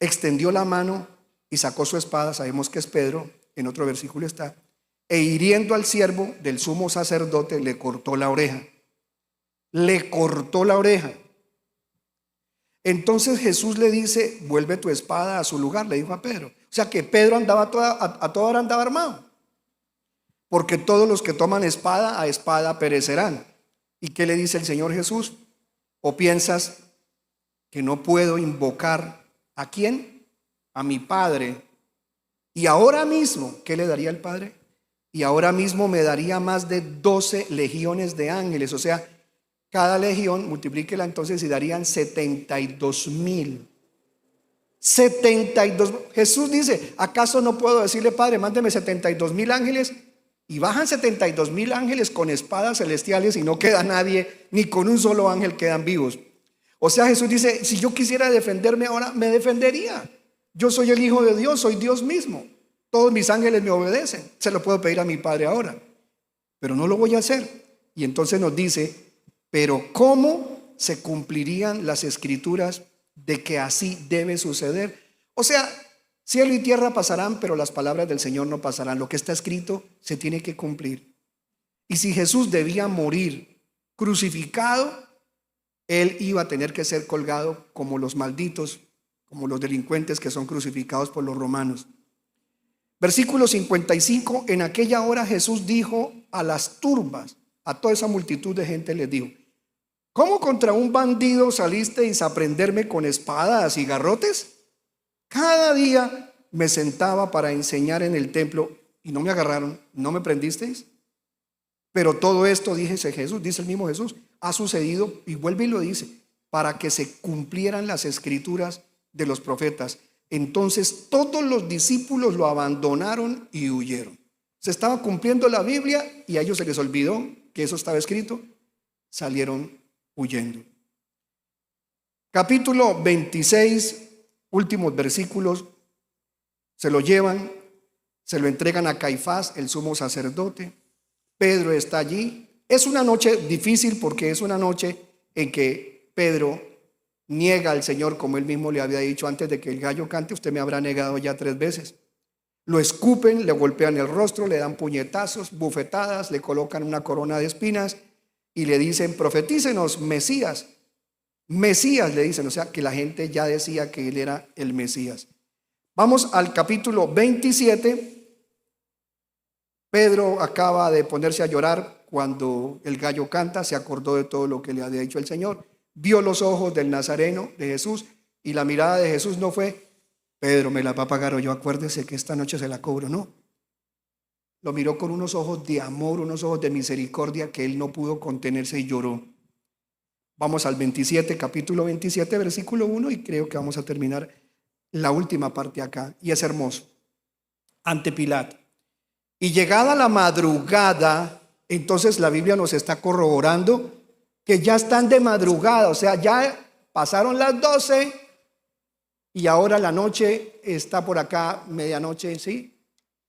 extendió la mano y sacó su espada, sabemos que es Pedro, en otro versículo está, e hiriendo al siervo del sumo sacerdote le cortó la oreja. Le cortó la oreja. Entonces Jesús le dice, vuelve tu espada a su lugar, le dijo a Pedro. O sea que Pedro andaba a toda hora andaba armado. Porque todos los que toman espada, a espada perecerán. ¿Y qué le dice el Señor Jesús? ¿O piensas que no puedo invocar a quién? A mi Padre. Y ahora mismo, ¿qué le daría el Padre? Y ahora mismo me daría más de 12 legiones de ángeles. O sea, cada legión, multiplíquela entonces y darían 72,000. 72. Jesús dice, ¿acaso no puedo decirle, Padre, mándeme 72,000 ángeles? Y bajan 72,000 ángeles con espadas celestiales y no queda nadie, ni con un solo ángel quedan vivos. O sea, Jesús dice, si yo quisiera defenderme ahora, me defendería. Yo soy el Hijo de Dios, soy Dios mismo. Todos mis ángeles me obedecen. Se lo puedo pedir a mi Padre ahora, pero no lo voy a hacer. Y entonces nos dice, pero ¿cómo se cumplirían las escrituras de que así debe suceder? O sea, cielo y tierra pasarán, pero las palabras del Señor no pasarán. Lo que está escrito se tiene que cumplir. Y si Jesús debía morir crucificado, él iba a tener que ser colgado como los malditos, como los delincuentes que son crucificados por los romanos. Versículo 55, en aquella hora Jesús dijo a las turbas, a toda esa multitud de gente les dijo, ¿cómo contra un bandido salisteis a prenderme con espadas y garrotes? Cada día me sentaba para enseñar en el templo y no me agarraron, ¿no me prendisteis? Pero todo esto, dice Jesús, dice el mismo Jesús, ha sucedido, y vuelve y lo dice, para que se cumplieran las escrituras de los profetas. Entonces todos los discípulos lo abandonaron y huyeron. Se estaba cumpliendo la Biblia y a ellos se les olvidó que eso estaba escrito. Salieron huyendo. Capítulo 26, últimos versículos. Se lo llevan, se lo entregan a Caifás, el sumo sacerdote. Pedro está allí. Es una noche difícil porque es una noche en que Pedro niega al Señor, como él mismo le había dicho antes de que el gallo cante, usted me habrá negado ya 3 veces. Lo escupen, le golpean el rostro, le dan puñetazos, bufetadas, le colocan una corona de espinas y le dicen, profetícenos, Mesías. Mesías le dicen, o sea que la gente ya decía que él era el Mesías. Vamos al capítulo 27. Pedro acaba de ponerse a llorar cuando el gallo canta, se acordó de todo lo que le había dicho el Señor. Vio los ojos del Nazareno, de Jesús, y la mirada de Jesús no fue Pedro, me la va a pagar, o yo acuérdese que esta noche se la cobro. No, lo miró con unos ojos de amor, unos ojos de misericordia, que él no pudo contenerse y lloró. Vamos al 27, capítulo 27, versículo 1, y creo que vamos a terminar la última parte acá, y es hermoso. Ante Pilato. Y llegada la madrugada, entonces la Biblia nos está corroborando que ya están de madrugada, o sea, ya pasaron las 12 y ahora la noche está por acá, medianoche, ¿sí?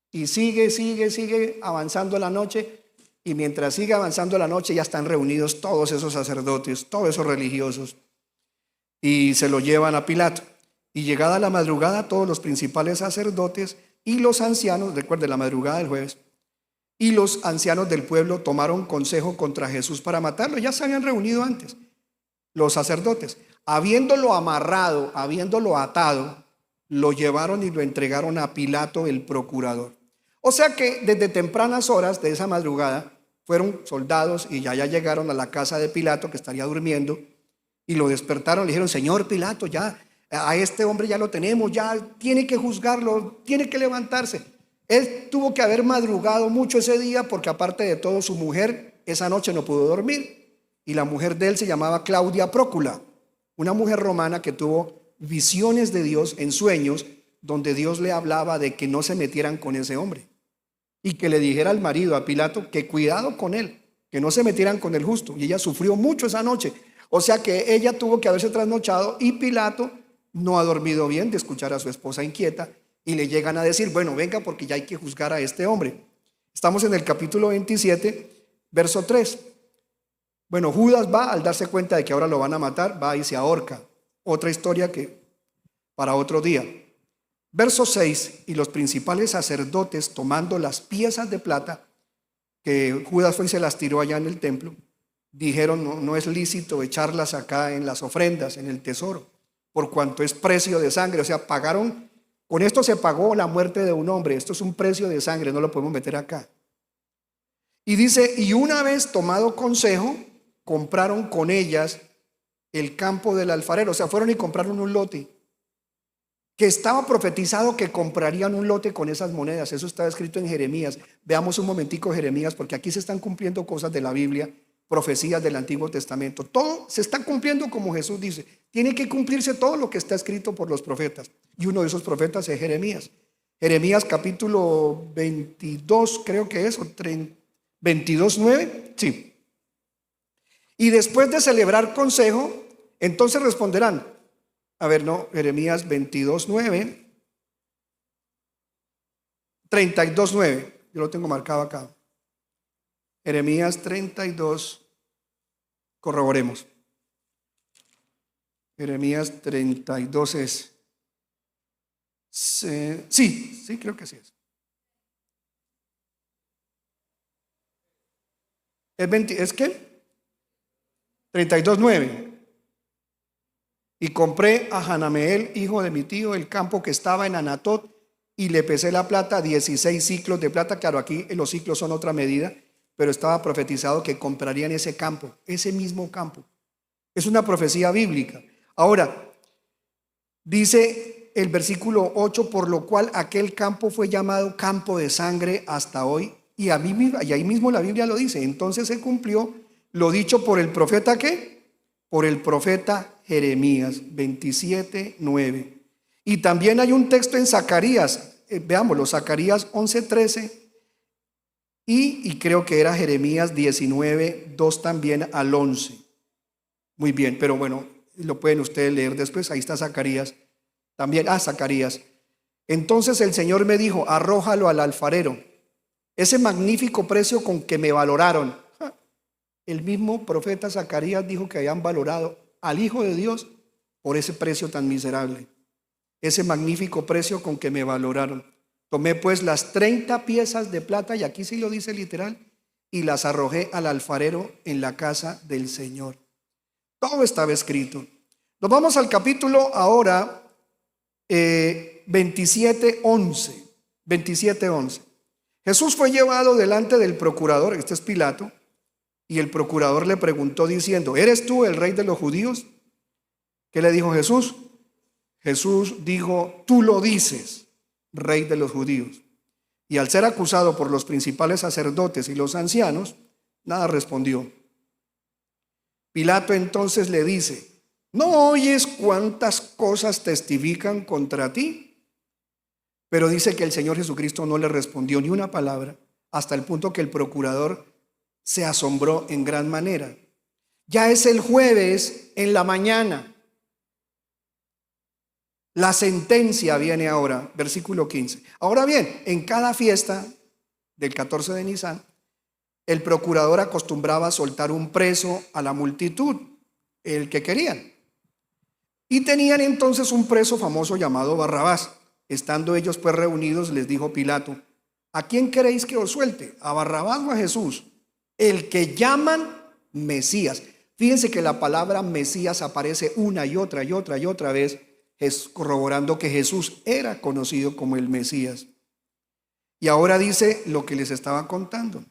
Y sigue avanzando la noche, y mientras sigue avanzando la noche ya están reunidos todos esos sacerdotes, todos esos religiosos, y se lo llevan a Pilato. Y llegada la madrugada, todos los principales sacerdotes y los ancianos, recuerde la madrugada del jueves, y los ancianos del pueblo tomaron consejo contra Jesús para matarlo. Ya se habían reunido antes los sacerdotes. Habiéndolo amarrado, habiéndolo atado, lo llevaron y lo entregaron a Pilato, el procurador. O sea que desde tempranas horas de esa madrugada fueron soldados y ya llegaron a la casa de Pilato, que estaría durmiendo, y lo despertaron. Le dijeron: señor Pilato, ya a este hombre ya lo tenemos, ya tiene que juzgarlo, tiene que levantarse. Él tuvo que haber madrugado mucho ese día, porque aparte de todo, su mujer esa noche no pudo dormir, y la mujer de él se llamaba Claudia Prócula, una mujer romana que tuvo visiones de Dios en sueños, donde Dios le hablaba de que no se metieran con ese hombre, y que le dijera al marido, a Pilato, que cuidado con él, que no se metieran con el justo. Y ella sufrió mucho esa noche. O sea que ella tuvo que haberse trasnochado, y Pilato no ha dormido bien de escuchar a su esposa inquieta, y le llegan a decir: bueno, venga, porque ya hay que juzgar a este hombre. Estamos en el capítulo 27, verso 3. Bueno, Judas va, al darse cuenta de que ahora lo van a matar, va y se ahorca. Otra historia que para otro día. Verso 6, y los principales sacerdotes, tomando las piezas de plata que Judas fue y se las tiró allá en el templo, dijeron: no es lícito echarlas acá en las ofrendas, en el tesoro, por cuanto es precio de sangre. O sea, pagaron, con esto se pagó la muerte de un hombre. Esto es un precio de sangre, no lo podemos meter acá. Y dice: y una vez tomado consejo, compraron con ellas el campo del alfarero. O sea, fueron y compraron un lote, que estaba profetizado que comprarían un lote con esas monedas. Eso está escrito en Jeremías. Veamos un momentico Jeremías, porque aquí se están cumpliendo cosas de la Biblia, profecías del Antiguo Testamento. Todo se está cumpliendo como Jesús dice. Tiene que cumplirse todo lo que está escrito por los profetas, y uno de esos profetas es Jeremías. Jeremías capítulo 22, creo que es, o 22, 9, sí. Y después de celebrar consejo, entonces responderán. A ver, no, Jeremías 22, 9, 32, 9. Yo lo tengo marcado acá. Jeremías 32, corroboremos. Jeremías 32 es. Sí, creo que sí es. ¿Es qué? 32, 9. Y compré a Hanameel, hijo de mi tío, el campo que estaba en Anatot, y le pesé la plata, 16 ciclos de plata. Claro, aquí los ciclos son otra medida, pero estaba profetizado que comprarían ese campo, ese mismo campo. Es una profecía bíblica. Ahora, dice el versículo 8: por lo cual aquel campo fue llamado campo de sangre hasta hoy. Y ahí mismo la Biblia lo dice. Entonces se cumplió lo dicho por el profeta, ¿qué? Por el profeta Jeremías 27, 9. Y también hay un texto en Zacarías, veámoslo, Zacarías 11, 13, y creo que era Jeremías 19, 2 también al 11. Muy bien, pero bueno, lo pueden ustedes leer después. Ahí está Zacarías también. Zacarías. Entonces el Señor me dijo: arrójalo al alfarero, ese magnífico precio con que me valoraron. El mismo profeta Zacarías dijo que habían valorado al Hijo de Dios por ese precio tan miserable, ese magnífico precio con que me valoraron. Tomé pues las 30 piezas de plata, y aquí sí lo dice literal, y las arrojé al alfarero en la casa del Señor. Todo estaba escrito. Nos vamos al capítulo ahora 27, 11. 27, 11. Jesús fue llevado delante del procurador, este es Pilato, y el procurador le preguntó diciendo: ¿eres tú el rey de los judíos? ¿Qué le dijo Jesús? Jesús dijo: tú lo dices, Rey de los judíos. Y al ser acusado por los principales sacerdotes y los ancianos, nada respondió. Pilato entonces le dice: ¿no oyes cuántas cosas testifican contra ti? Pero dice que el Señor Jesucristo no le respondió ni una palabra, hasta el punto que el procurador se asombró en gran manera. Ya es el jueves en la mañana. La sentencia viene ahora, versículo 15. Ahora bien, en cada fiesta del 14 de Nisan, el procurador acostumbraba a soltar un preso a la multitud, el que querían. Y tenían entonces un preso famoso llamado Barrabás. Estando ellos pues reunidos, les dijo Pilato: ¿a quién queréis que os suelte? ¿A Barrabás o a Jesús, el que llaman Mesías? Fíjense que la palabra Mesías aparece una y otra y otra y otra vez, corroborando que Jesús era conocido como el Mesías. Y ahora dice lo que les estaba contando.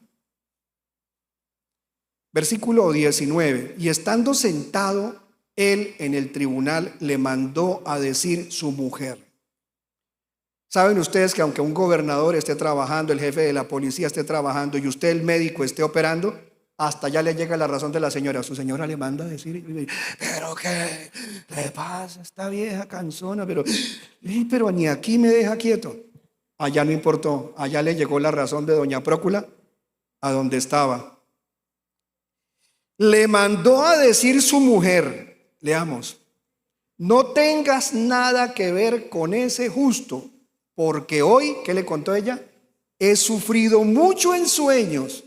Versículo 19. Y estando sentado él en el tribunal, le mandó a decir su mujer. Saben ustedes que aunque un gobernador esté trabajando, el jefe de la policía esté trabajando y usted, el médico, esté operando, hasta allá le llega la razón de la señora. Su señora le manda a decir: ¿pero qué le pasa a esta vieja cansona? Pero ni aquí me deja quieto. Allá no importó, allá le llegó la razón de doña Prócula a donde estaba. Le mandó a decir su mujer, leamos: no tengas nada que ver con ese justo, porque hoy, ¿qué le contó ella? He sufrido mucho en sueños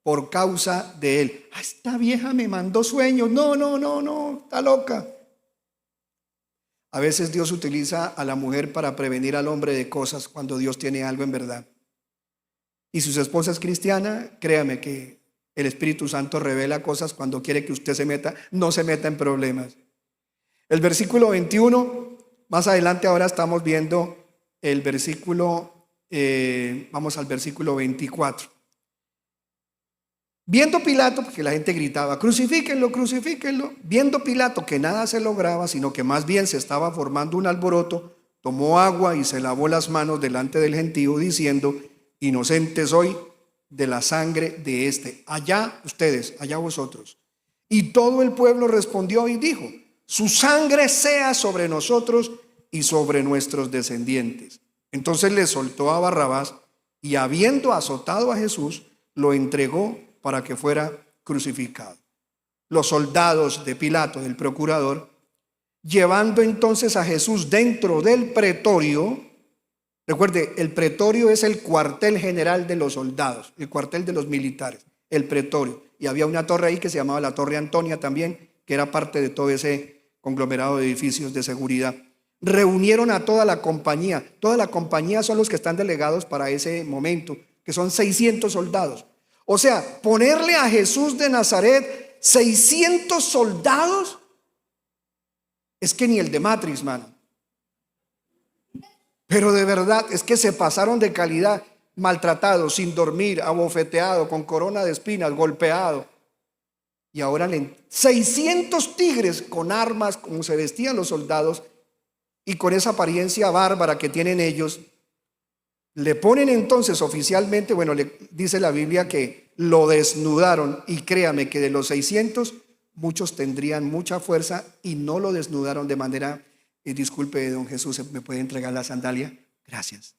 por causa de él. Esta vieja me mandó sueños. No, está loca. A veces Dios utiliza a la mujer para prevenir al hombre de cosas cuando Dios tiene algo en verdad. Y si su esposa es cristiana, créame que el Espíritu Santo revela cosas cuando quiere que usted no se meta en problemas. El versículo 21, más adelante ahora estamos viendo el versículo, vamos al versículo 24. Viendo Pilato, porque la gente gritaba: crucifíquenlo, crucifíquenlo. Viendo Pilato que nada se lograba, sino que más bien se estaba formando un alboroto, tomó agua y se lavó las manos delante del gentío, diciendo: inocente soy de la sangre de este. Allá ustedes, allá vosotros. Y todo el pueblo respondió y dijo: su sangre sea sobre nosotros y sobre nuestros descendientes. Entonces le soltó a Barrabás, y habiendo azotado a Jesús, lo entregó para que fuera crucificado. Los soldados de Pilato, del procurador, llevando entonces a Jesús dentro del pretorio. Recuerde, el pretorio es el cuartel general de los soldados, el cuartel de los militares, el pretorio. Y había una torre ahí que se llamaba la Torre Antonia también, que era parte de todo ese conglomerado de edificios de seguridad. Reunieron a toda la compañía. Toda la compañía son los que están delegados para ese momento, que son 600 soldados. O sea, ponerle a Jesús de Nazaret 600 soldados es que ni el de Matrix, mano. Pero de verdad, es que se pasaron de calidad, maltratado, sin dormir, abofeteado, con corona de espinas, golpeado. Y ahora 600 tigres con armas, como se vestían los soldados, y con esa apariencia bárbara que tienen ellos, le ponen entonces oficialmente, bueno, le dice la Biblia que lo desnudaron, y créame que de los 600, muchos tendrían mucha fuerza y no lo desnudaron de manera, disculpe, don Jesús, ¿me puede entregar la sandalia? Gracias.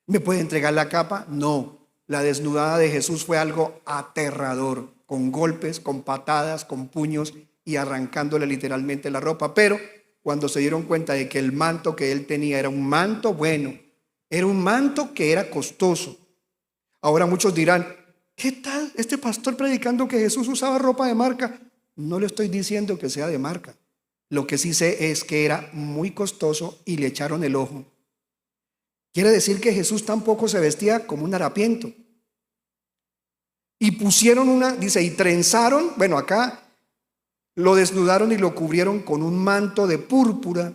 ¿Me puede entregar la capa? No, la desnudada de Jesús fue algo aterrador, con golpes, con patadas, con puños y arrancándole literalmente la ropa. Pero cuando se dieron cuenta de que el manto que él tenía era un manto bueno, era un manto que era costoso. Ahora muchos dirán: ¿qué tal este pastor predicando que Jesús usaba ropa de marca? No le estoy diciendo que sea de marca. Lo que sí sé es que era muy costoso y le echaron el ojo. Quiere decir que Jesús tampoco se vestía como un harapiento. Y pusieron dice, y trenzaron, bueno, acá lo desnudaron y lo cubrieron con un manto de púrpura.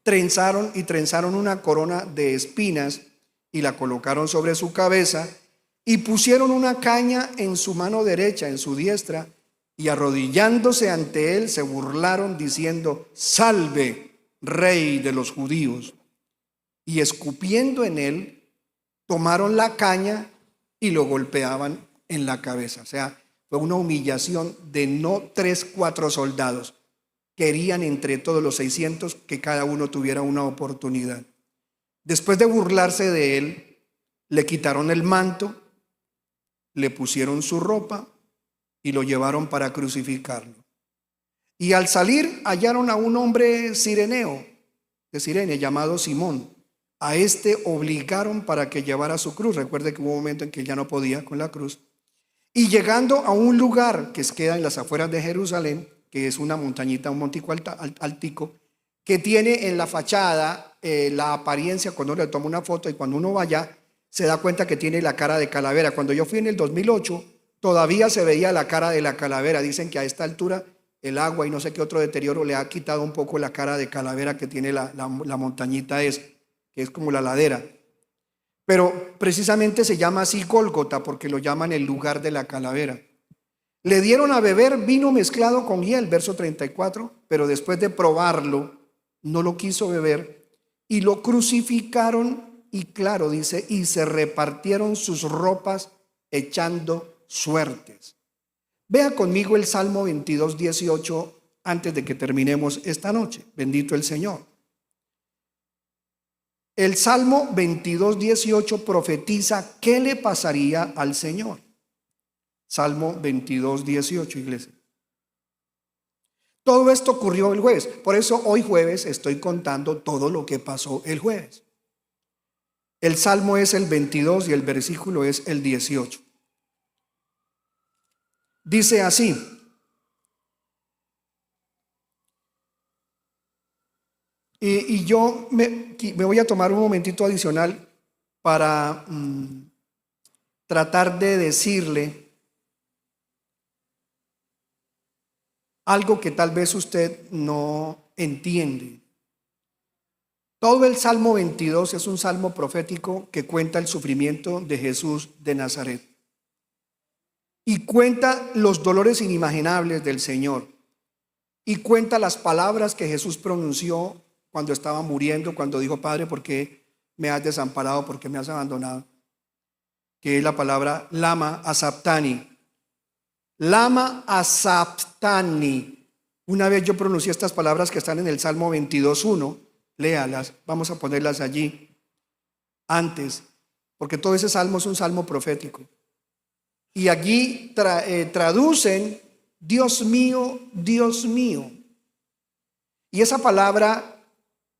Trenzaron una corona de espinas y la colocaron sobre su cabeza, y pusieron una caña en su mano derecha, en su diestra, y arrodillándose ante él se burlaron diciendo: salve Rey de los judíos. Y escupiendo en él, tomaron la caña y lo golpeaban en la cabeza. O sea, fue una humillación de no 3, 4 soldados. Querían entre todos los 600 que cada uno tuviera una oportunidad. Después de burlarse de él, le quitaron el manto, le pusieron su ropa y lo llevaron para crucificarlo. Y al salir hallaron a un hombre cireneo, de Cirene, llamado Simón. A este obligaron para que llevara su cruz. Recuerde que hubo un momento en que ya no podía con la cruz. Y llegando a un lugar que queda en las afueras de Jerusalén, que es una montañita, un montico altico, que tiene en la fachada la apariencia, cuando uno le toma una foto y cuando uno va allá, se da cuenta que tiene la cara de calavera. Cuando yo fui en el 2008, todavía se veía la cara de la calavera. Dicen que a esta altura el agua y no sé qué otro deterioro le ha quitado un poco la cara de calavera que tiene la montañita esa, que es como la ladera. Pero precisamente se llama así Gólgota porque lo llaman el lugar de la calavera. Le dieron a beber vino mezclado con hiel, verso 34, pero después de probarlo, no lo quiso beber y lo crucificaron y claro, dice, y se repartieron sus ropas echando suertes. Vea conmigo el Salmo 22, 18 antes de que terminemos esta noche. Bendito el Señor. El Salmo 22, 18 profetiza qué le pasaría al Señor. Salmo 22, 18, iglesia. Todo esto ocurrió el jueves. Por eso hoy jueves estoy contando todo lo que pasó el jueves. El Salmo es el 22 y el versículo es el 18. Dice así: y yo me voy a tomar un momentito adicional para tratar de decirle algo que tal vez usted no entiende. Todo el Salmo 22 es un salmo profético que cuenta el sufrimiento de Jesús de Nazaret y cuenta los dolores inimaginables del Señor y cuenta las palabras que Jesús pronunció cuando estaba muriendo, cuando dijo: Padre, ¿por qué me has desamparado? ¿Por qué me has abandonado? Que es la palabra lama asaptani. Lama asaptani. Una vez yo pronuncié estas palabras que están en el Salmo 22:1. Léalas, vamos a ponerlas allí antes, porque todo ese salmo es un salmo profético. Y allí traducen Dios mío, Dios mío. Y esa palabra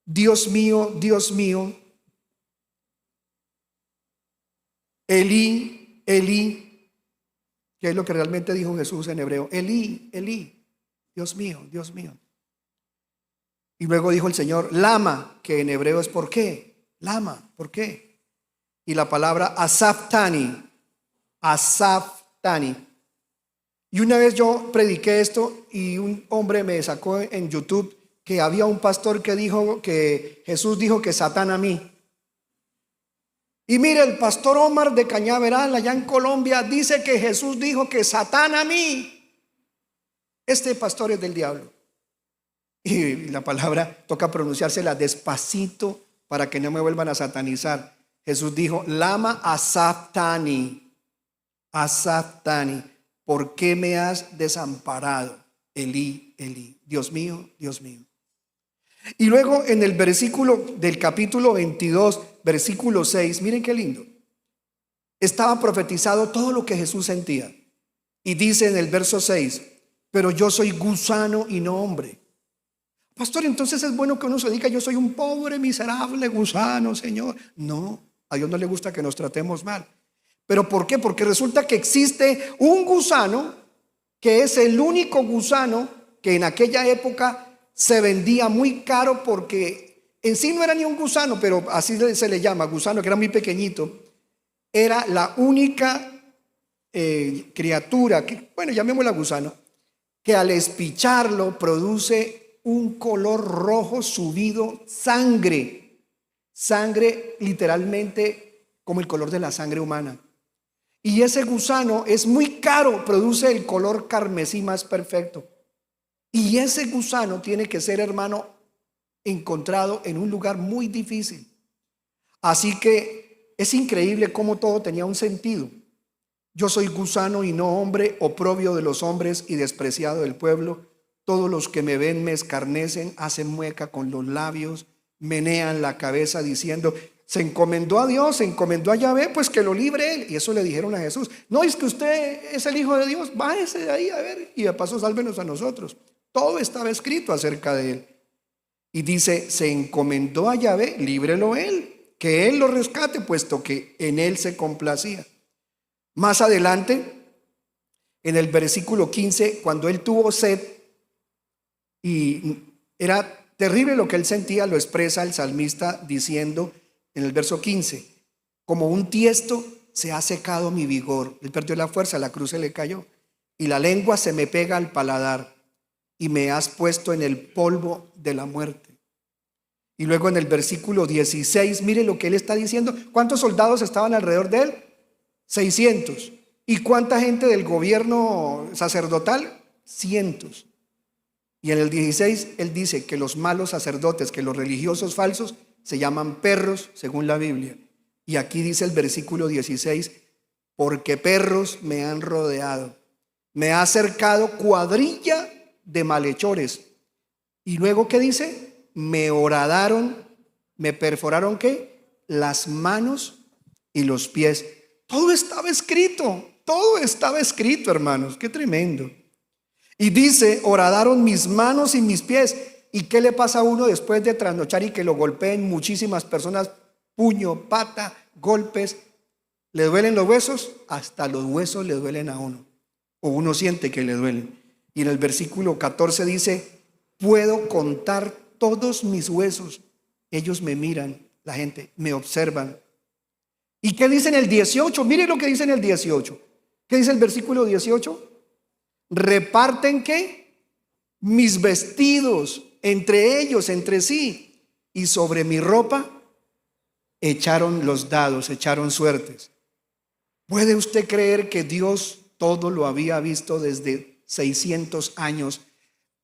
Dios mío, Elí, Elí, que es lo que realmente dijo Jesús en hebreo: Elí, Elí, Dios mío, Dios mío. Y luego dijo el Señor lama, que en hebreo es ¿por qué? Lama, ¿por qué? Y la palabra asaptani, asaptani. Y una vez yo prediqué esto y un hombre me sacó en YouTube que había un pastor que dijo que Jesús dijo que Satán a mí. Y mire, el pastor Omar de Cañaveral allá en Colombia dice que Jesús dijo que Satán a mí. Este pastor es del diablo. Y la palabra toca pronunciársela despacito para que no me vuelvan a satanizar. Jesús dijo lama asaptani, asaptani. ¿Por qué me has desamparado? Elí, Elí, Dios mío, Dios mío. Y luego en el versículo del capítulo 22, versículo 6, miren qué lindo. Estaba profetizado todo lo que Jesús sentía. Y dice en el verso 6: pero yo soy gusano y no hombre. Pastor, entonces es bueno que uno se diga: yo soy un pobre, miserable gusano, Señor. No, a Dios no le gusta que nos tratemos mal. ¿Pero por qué? Porque resulta que existe un gusano que es el único gusano que en aquella época se vendía muy caro, porque en sí no era ni un gusano, pero así se le llama, gusano, que era muy pequeñito. Era la única criatura, que, bueno, llamémosla gusano, que al espicharlo produce un color rojo subido, sangre literalmente como el color de la sangre humana. Y ese gusano es muy caro, produce el color carmesí más perfecto. Y ese gusano tiene que ser, hermano, encontrado en un lugar muy difícil. Así que es increíble cómo todo tenía un sentido. Yo soy gusano y no hombre, oprobio de los hombres y despreciado del pueblo. Todos los que me ven me escarnecen, hacen mueca con los labios, menean la cabeza diciendo, se encomendó a Dios, se encomendó a Yahvé, pues que lo libre él. Y eso le dijeron a Jesús. No, es que usted es el Hijo de Dios, bájese de ahí a ver, y de paso sálvenos a nosotros. Todo estaba escrito acerca de él. Y dice, se encomendó a Yahvé, líbrelo él, que él lo rescate, puesto que en él se complacía. Más adelante, en el versículo 15, cuando él tuvo sed, y era terrible lo que él sentía, lo expresa el salmista diciendo en el verso 15, como un tiesto se ha secado mi vigor. Él perdió la fuerza, la cruz se le cayó, y la lengua se me pega al paladar, y me has puesto en el polvo de la muerte. Y luego en el versículo 16, mire lo que él está diciendo. ¿Cuántos soldados estaban alrededor de él? 600. ¿Y cuánta gente del gobierno sacerdotal? Cientos. Y en el 16 él dice que los malos sacerdotes, que los religiosos falsos se llaman perros según la Biblia. Y aquí dice el versículo 16, porque perros me han rodeado, me ha cercado cuadrilla de malhechores. Y luego ¿qué dice? Me horadaron, me perforaron ¿qué? Las manos y los pies. Todo estaba escrito, hermanos, qué tremendo. Y dice, horadaron mis manos y mis pies. ¿Y qué le pasa a uno después de trasnochar y que lo golpeen muchísimas personas? Puño, pata, golpes. ¿Le duelen los huesos? Hasta los huesos le duelen a uno. O uno siente que le duelen. Y en el versículo 14 dice, puedo contar todos mis huesos. Ellos me miran, la gente, me observan. ¿Y qué dice en el 18? Mire lo que dice en el 18. ¿Qué dice el versículo 18? Reparten ¿qué? Mis vestidos entre ellos, entre sí, y sobre mi ropa echaron los dados, echaron suertes. ¿Puede usted creer que Dios todo lo había visto desde 600 años?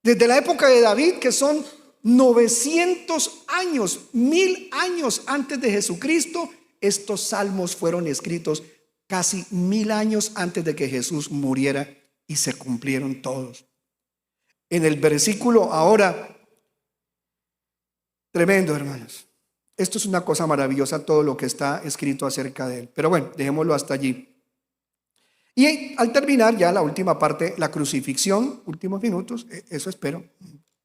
Desde la época de David, que son 900 años, 1000 años antes de Jesucristo, estos salmos fueron escritos casi 1000 años antes de que Jesús muriera y se cumplieron todos. En el versículo ahora, tremendo, hermanos. Esto es una cosa maravillosa, todo lo que está escrito acerca de él. Pero bueno, dejémoslo hasta allí. Y al terminar ya la última parte, la crucifixión, últimos minutos, eso espero.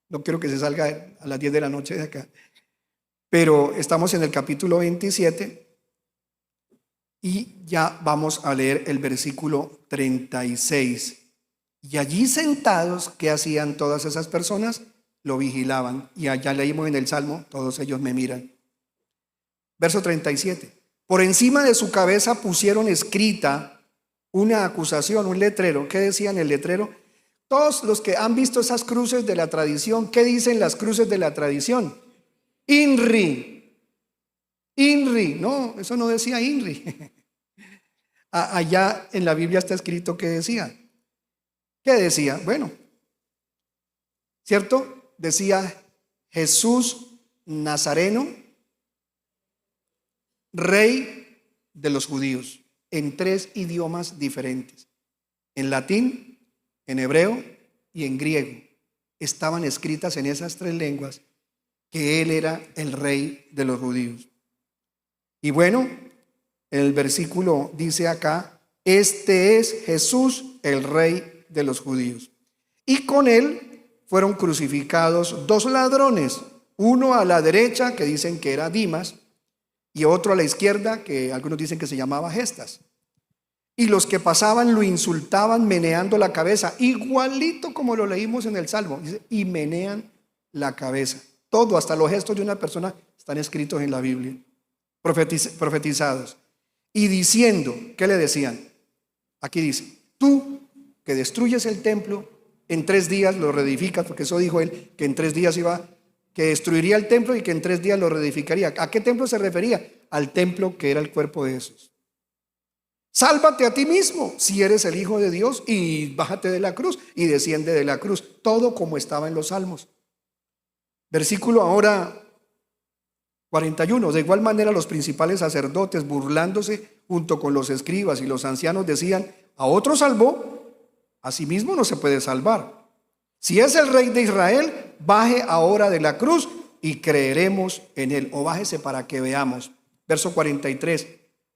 No quiero que se salga a las 10 de la noche de acá. Pero estamos en el capítulo 27 y ya vamos a leer el versículo 36. Y allí sentados, ¿qué hacían todas esas personas? Lo vigilaban. Y allá leímos en el Salmo, todos ellos me miran. Verso 37. Por encima de su cabeza pusieron escrita una acusación, un letrero. ¿Qué decía en el letrero? Todos los que han visto esas cruces de la tradición, ¿qué dicen las cruces de la tradición? INRI. INRI. No, eso no decía INRI. Allá en la Biblia está escrito ¿qué decía? ¿Qué decía? Bueno, ¿cierto? Decía Jesús Nazareno, Rey de los judíos, en 3 idiomas diferentes. En latín, en hebreo y en griego. Estaban escritas en esas 3 lenguas que él era el Rey de los judíos. Y bueno, el versículo dice acá, este es Jesús, el Rey de los judíos. Y con él fueron crucificados 2 ladrones, uno a la derecha, que dicen que era Dimas, y otro a la izquierda, que algunos dicen que se llamaba Gestas. Y los que pasaban lo insultaban meneando la cabeza, igualito como lo leímos en el Salmo, dice, y menean la cabeza. Todo, hasta los gestos de una persona están escritos en la Biblia, profetizados. Y diciendo, ¿qué le decían? Aquí dice, tú que destruyes el templo, en 3 días lo reedificas, porque eso dijo él, que en 3 días que destruiría el templo y que en 3 días lo reedificaría. ¿A qué templo se refería? Al templo que era el cuerpo de Jesús. Sálvate a ti mismo si eres el Hijo de Dios y bájate de la cruz y desciende de la cruz. Todo como estaba en los Salmos. Versículo ahora 41. De igual manera los principales sacerdotes, burlándose junto con los escribas y los ancianos, decían: a otro salvó, a sí mismo no se puede salvar. Si es el rey de Israel, baje ahora de la cruz y creeremos en él. O bájese para que veamos. Verso 43.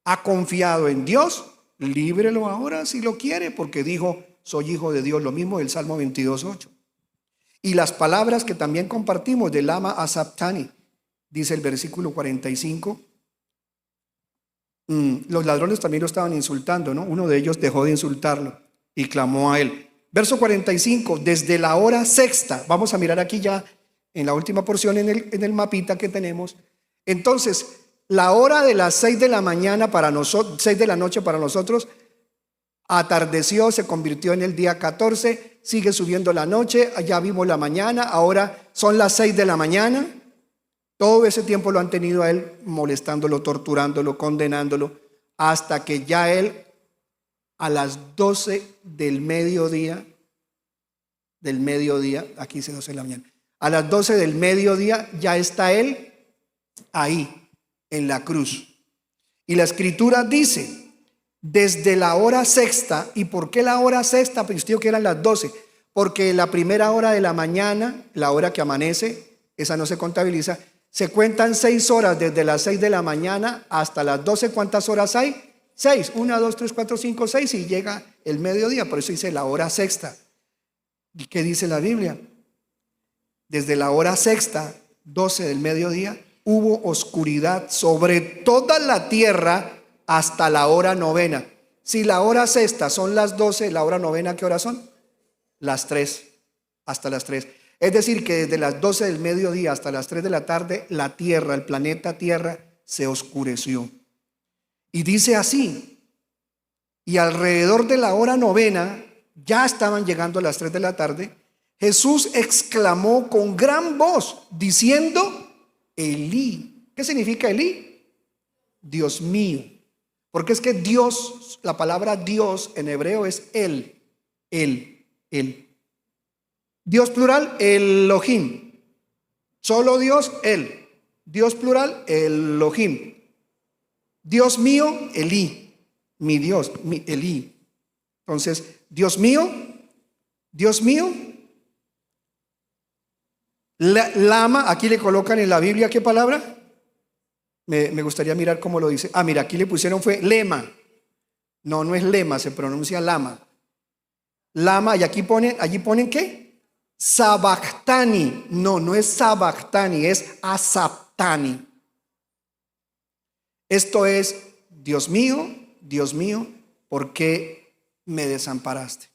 Ha confiado en Dios, líbrelo ahora si lo quiere, porque dijo: soy hijo de Dios. Lo mismo del Salmo 22:8. Y las palabras que también compartimos del Lama Asaptani, dice el versículo 45. Los ladrones también lo estaban insultando, ¿no? Uno de ellos dejó de insultarlo y clamó a él. Verso 45, desde la hora sexta. Vamos a mirar aquí ya en la última porción en el mapita que tenemos. Entonces, la hora de las 6 de la mañana para nosotros, 6 de la noche para nosotros, atardeció, se convirtió en el día 14, sigue subiendo la noche, ya vimos la mañana, ahora son las 6 de la mañana. Todo ese tiempo lo han tenido a él molestándolo, torturándolo, condenándolo, hasta que ya él a las 12 del mediodía, aquí dice 12 de la mañana, a las 12 del mediodía ya está él ahí en la cruz. Y la escritura dice, desde la hora sexta. ¿Y por qué la hora sexta? Pues digo que eran las 12, porque la primera hora de la mañana, la hora que amanece, esa no se contabiliza. Se cuentan 6 horas desde las 6 de la mañana hasta las 12. ¿Cuántas horas hay? 6. 1, 2, 3, 4, 5, 6 y llega el mediodía. Por eso dice la hora sexta. ¿Y qué dice la Biblia? Desde la hora sexta, 12 del mediodía, hubo oscuridad sobre toda la tierra hasta la hora novena. Si la hora sexta son las 12, la hora novena, ¿qué horas son? Las 3, hasta las 3. Es decir, que desde las 12 del mediodía hasta las 3 de la tarde, la tierra, el planeta Tierra, se oscureció. Y dice así, y alrededor de la hora novena, ya estaban llegando a las 3 de la tarde, Jesús exclamó con gran voz, diciendo, Elí. ¿Qué significa Elí? Dios mío. Porque es que Dios, la palabra Dios en hebreo es Él. Dios plural, Elohim. Solo Dios, Él. Dios plural, Elohim. Dios mío, Elí. Mi Dios, mi Elí. Entonces, Dios mío. Lama, aquí le colocan en la Biblia, ¿qué palabra? Me gustaría mirar cómo lo dice. Mira, aquí le pusieron fue lema. No, no es lema, se pronuncia lama. Lama, y allí ponen ¿qué? Sabactani. No, no es Sabactani, es Asaptani. Esto es, Dios mío, ¿por qué me desamparaste?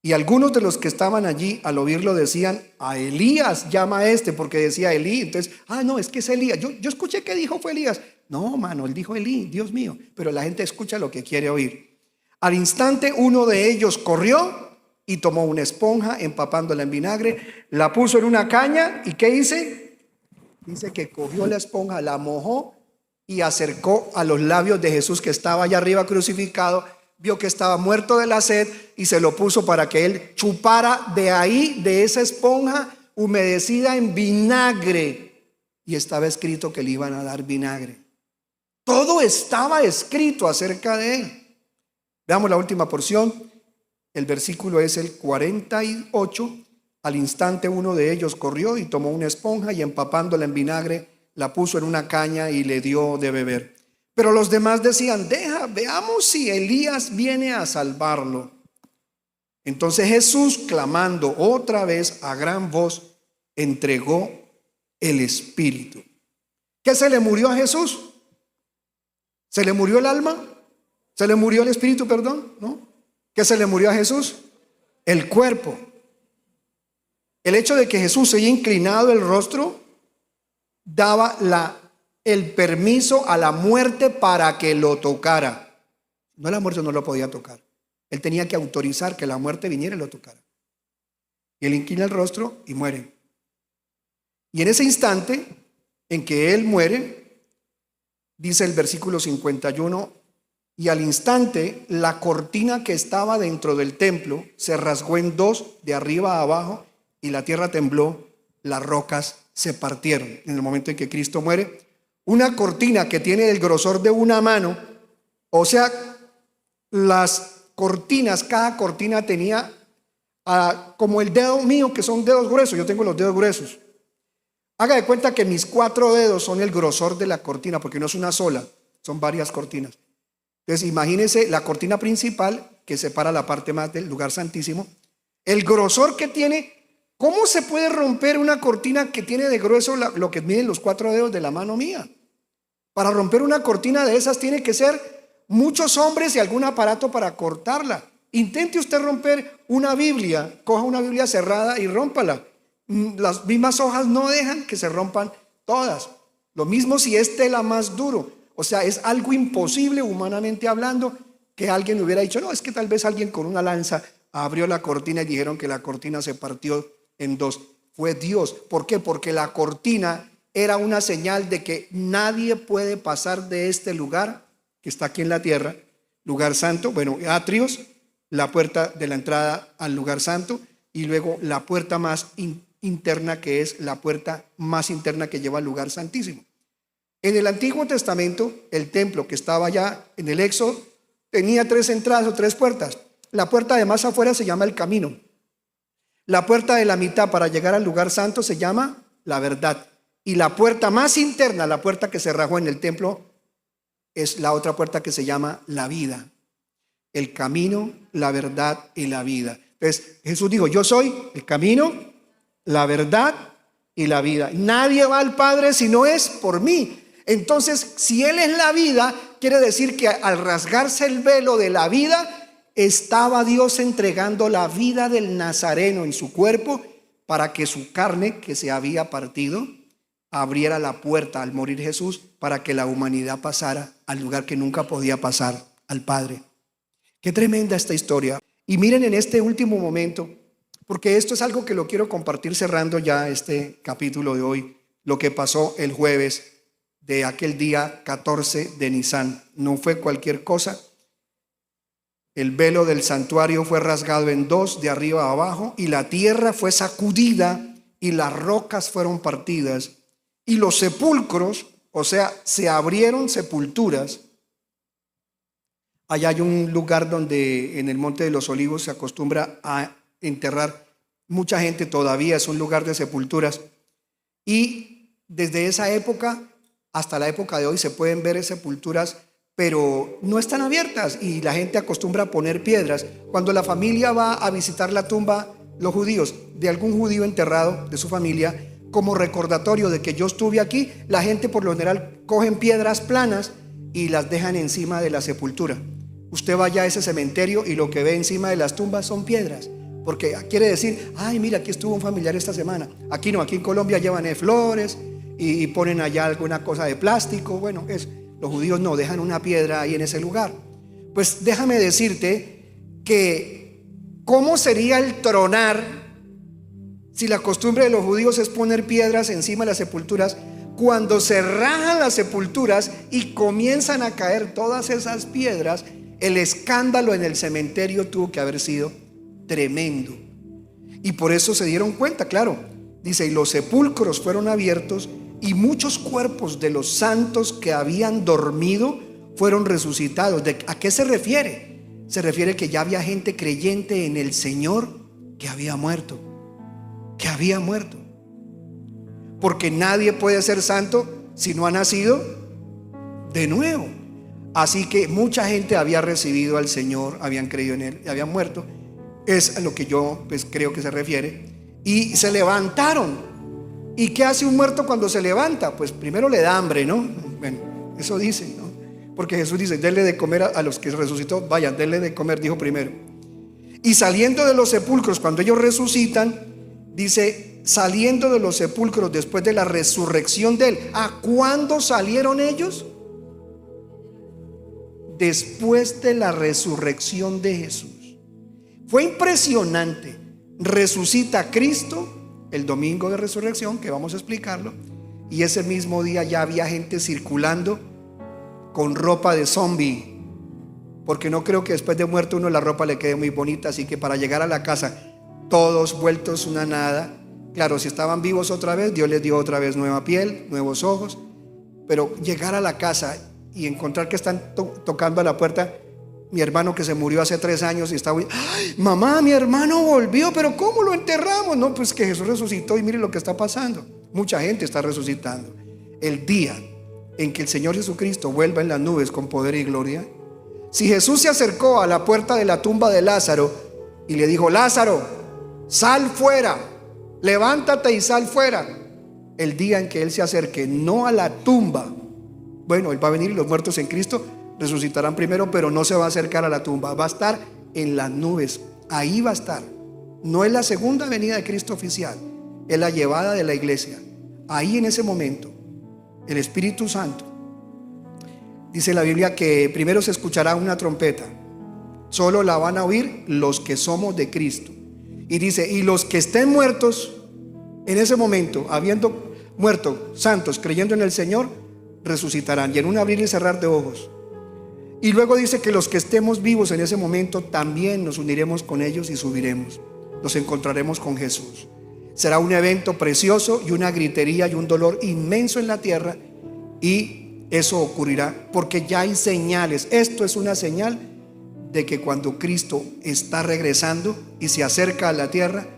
Y algunos de los que estaban allí al oírlo decían, a Elías llama a este, porque decía Elí. Entonces, no, es que es Elías. Yo escuché que dijo fue Elías. No, mano, él dijo Elí, Dios mío. Pero la gente escucha lo que quiere oír. Al instante uno de ellos corrió y tomó una esponja, empapándola en vinagre, la puso en una caña. ¿Y qué hice? Dice que cogió la esponja, la mojó y acercó a los labios de Jesús, que estaba allá arriba crucificado. Vio que estaba muerto de la sed y se lo puso para que él chupara de ahí, de esa esponja humedecida en vinagre. Y estaba escrito que le iban a dar vinagre. Todo estaba escrito acerca de él. Veamos la última porción. El versículo es el 48. Al instante uno de ellos corrió y tomó una esponja y empapándola en vinagre, la puso en una caña y le dio de beber. Pero los demás decían, veamos si Elías viene a salvarlo. Entonces Jesús, clamando otra vez a gran voz, entregó el espíritu. ¿Qué se le murió a Jesús? ¿Se le murió el alma? ¿Se le murió el espíritu, perdón? ¿No? ¿Qué se le murió a Jesús? El cuerpo. El hecho de que Jesús se haya inclinado el rostro daba el permiso a la muerte para que lo tocara. No, la muerte no lo podía tocar. Él tenía que autorizar que la muerte viniera y lo tocara. Y él inclina el rostro y muere. Y en ese instante en que él muere, dice el versículo 51, y al instante la cortina que estaba dentro del templo se rasgó en dos, de arriba a abajo, y la tierra tembló, las rocas se partieron en el momento en que Cristo muere. Una cortina que tiene el grosor de una mano, o sea, las cortinas, cada cortina tenía como el dedo mío, que son dedos gruesos. Yo tengo los dedos gruesos. Haga de cuenta que mis 4 dedos son el grosor de la cortina, porque no es una sola, son varias cortinas. Entonces imagínense la cortina principal que separa la parte más del lugar santísimo, el grosor que tiene. ¿Cómo se puede romper una cortina que tiene de grueso lo que miden los 4 dedos de la mano mía? Para romper una cortina de esas tiene que ser muchos hombres y algún aparato para cortarla. Intente usted romper una Biblia, coja una Biblia cerrada y rómpala. Las mismas hojas no dejan que se rompan todas. Lo mismo si es tela más duro. O sea, es algo imposible humanamente hablando que alguien hubiera dicho, no, es que tal vez alguien con una lanza abrió la cortina y dijeron que la cortina se partió en 2. Fue Dios. ¿Por qué? Porque la cortina era una señal de que nadie puede pasar de este lugar que está aquí en la tierra, lugar santo, bueno, atrios, la puerta de la entrada al lugar santo, y luego la puerta más interna, que es la puerta más interna que lleva al lugar santísimo. En el Antiguo Testamento, el templo que estaba allá en el Éxodo tenía 3 entradas o 3 puertas. La puerta de más afuera se llama el camino. La puerta de la mitad para llegar al lugar santo se llama la verdad. Y la puerta más interna, la puerta que se rajó en el templo, es la otra puerta que se llama la vida. El camino, la verdad y la vida. Entonces Jesús dijo, yo soy el camino, la verdad y la vida. Nadie va al Padre si no es por mí. Entonces, si Él es la vida, quiere decir que al rasgarse el velo de la vida, estaba Dios entregando la vida del Nazareno en su cuerpo para que su carne, que se había partido, abriera la puerta al morir Jesús para que la humanidad pasara al lugar que nunca podía pasar, al Padre. Qué tremenda esta historia. Y miren en este último momento, porque esto es algo que lo quiero compartir cerrando ya este capítulo de hoy, lo que pasó el jueves de aquel día 14 de Nisan. No fue cualquier cosa. El velo del santuario fue rasgado en 2 de arriba a abajo, y la tierra fue sacudida y las rocas fueron partidas, y los sepulcros, o sea, se abrieron sepulturas. Allá hay un lugar donde en el Monte de los Olivos se acostumbra a enterrar mucha gente, todavía es un lugar de sepulturas, y desde esa época hasta la época de hoy se pueden ver sepulturas, pero no están abiertas, y la gente acostumbra a poner piedras. Cuando la familia va a visitar la tumba, los judíos, de algún judío enterrado de su familia, como recordatorio de que yo estuve aquí, la gente por lo general cogen piedras planas y las dejan encima de la sepultura. Usted vaya a ese cementerio y lo que ve encima de las tumbas son piedras, porque quiere decir, ay, mira, aquí estuvo un familiar esta semana. Aquí no, aquí en Colombia llevan flores y ponen allá alguna cosa de plástico. Bueno, los judíos no, dejan una piedra ahí en ese lugar. Pues déjame decirte que ¿cómo sería el tronar si la costumbre de los judíos es poner piedras encima de las sepulturas? Cuando se rajan las sepulturas y comienzan a caer todas esas piedras, el escándalo en el cementerio tuvo que haber sido tremendo. Y por eso se dieron cuenta, claro. Dice, y los sepulcros fueron abiertos, y muchos cuerpos de los santos que habían dormido fueron resucitados. ¿A qué se refiere? Se refiere que ya había gente creyente en el Señor que había muerto. Que había muerto. Porque nadie puede ser santo si no ha nacido de nuevo. Así que mucha gente había recibido al Señor, habían creído en Él y habían muerto. Es a lo que yo creo que se refiere. Y se levantaron. ¿Y qué hace un muerto cuando se levanta? Pues primero le da hambre, ¿no? Bueno, eso dice, ¿no? Porque Jesús dice, denle de comer a los que resucitó. Vayan, denle de comer, dijo primero. Y saliendo de los sepulcros, cuando ellos resucitan, dice, saliendo de los sepulcros después de la resurrección de Él. ¿A cuándo salieron ellos? Después de la resurrección de Jesús. Fue impresionante. Resucita Cristo el domingo de resurrección, que vamos a explicarlo, y ese mismo día ya había gente circulando con ropa de zombie, porque no creo que después de muerto uno la ropa le quede muy bonita. Así que para llegar a la casa todos vueltos una nada, Claro, si estaban vivos otra vez, Dios les dio otra vez nueva piel, nuevos ojos. Pero llegar a la casa y encontrar que están tocando a la puerta, mi hermano que se murió hace 3 años y estaba, ¡ay, mamá, mi hermano volvió! ¿Pero cómo lo enterramos? No, pues que Jesús resucitó y mire lo que está pasando. Mucha gente está resucitando. El día en que el Señor Jesucristo vuelva en las nubes con poder y gloria, si Jesús se acercó a la puerta de la tumba de Lázaro y le dijo: Lázaro, sal fuera, levántate y sal fuera. El día en que Él se acerque, no a la tumba, bueno, Él va a venir y los muertos en Cristo resucitarán primero, pero no se va a acercar a la tumba, va a estar en las nubes. Ahí va a estar. No es la segunda venida de Cristo oficial, es la llevada de la iglesia. Ahí, en ese momento, el Espíritu Santo, dice la Biblia que primero se escuchará una trompeta. Solo la van a oír los que somos de Cristo. Y dice: y los que estén muertos en ese momento, habiendo muerto, santos, creyendo en el Señor, resucitarán. Y en un abrir y cerrar de ojos. Y luego dice que los que estemos vivos en ese momento también nos uniremos con ellos y subiremos. Nos encontraremos con Jesús. Será un evento precioso y una gritería y un dolor inmenso en la tierra. Y eso ocurrirá porque ya hay señales. Esto es una señal de que cuando Cristo está regresando y se acerca a la tierra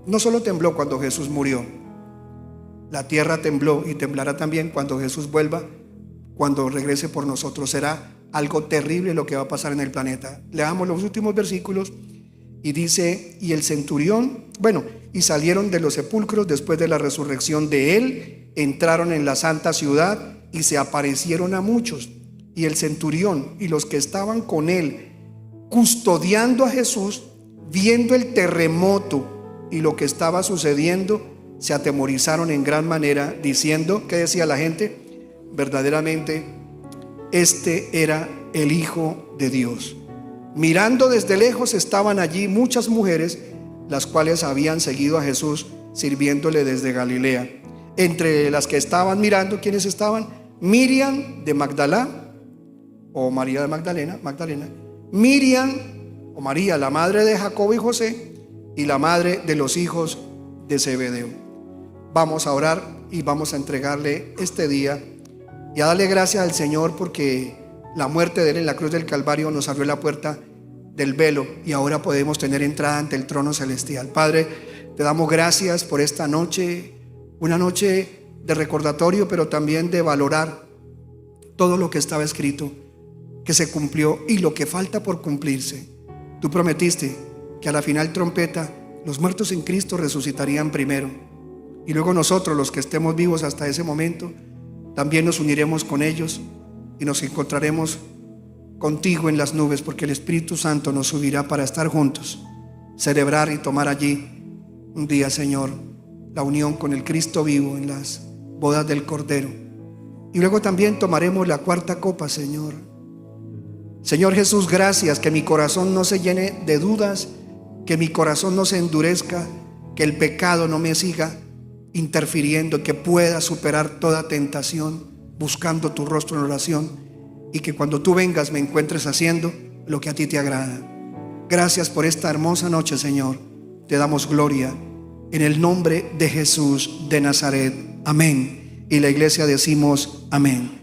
no solo tembló cuando Jesús murió. La tierra tembló y temblará también cuando Jesús vuelva, cuando regrese por nosotros. Será algo terrible lo que va a pasar en el planeta. Leamos los últimos versículos y dice: y el centurión, y salieron de los sepulcros después de la resurrección de él, entraron en la santa ciudad y se aparecieron a muchos. Y el centurión y los que estaban con él custodiando a Jesús, viendo el terremoto y lo que estaba sucediendo, se atemorizaron en gran manera, diciendo, ¿qué decía la gente? Verdaderamente este era el Hijo de Dios. Mirando desde lejos estaban allí muchas mujeres, las cuales habían seguido a Jesús sirviéndole desde Galilea. Entre las que estaban mirando, ¿quiénes estaban? Miriam de Magdala, o María de Magdalena, Miriam o María, la madre de Jacobo y José, y la madre de los hijos de Zebedeo. Vamos a orar y vamos a entregarle este día y a darle gracias al Señor porque la muerte de Él en la cruz del Calvario nos abrió la puerta del velo y ahora podemos tener entrada ante el trono celestial. Padre, te damos gracias por esta noche, una noche de recordatorio, pero también de valorar todo lo que estaba escrito, que se cumplió y lo que falta por cumplirse. Tú prometiste que a la final trompeta los muertos en Cristo resucitarían primero y luego nosotros, los que estemos vivos hasta ese momento, también nos uniremos con ellos y nos encontraremos contigo en las nubes, porque el Espíritu Santo nos subirá para estar juntos, celebrar y tomar allí un día, Señor, la unión con el Cristo vivo en las bodas del Cordero. Y luego también tomaremos la cuarta copa, Señor. Señor Jesús, gracias, que mi corazón no se llene de dudas, que mi corazón no se endurezca, que el pecado no me siga interfiriendo, que pueda superar toda tentación buscando tu rostro en oración y que cuando tú vengas me encuentres haciendo lo que a ti te agrada. Gracias por esta hermosa noche, Señor. Te damos gloria en el nombre de Jesús de Nazaret. Amén. Y la iglesia decimos amén.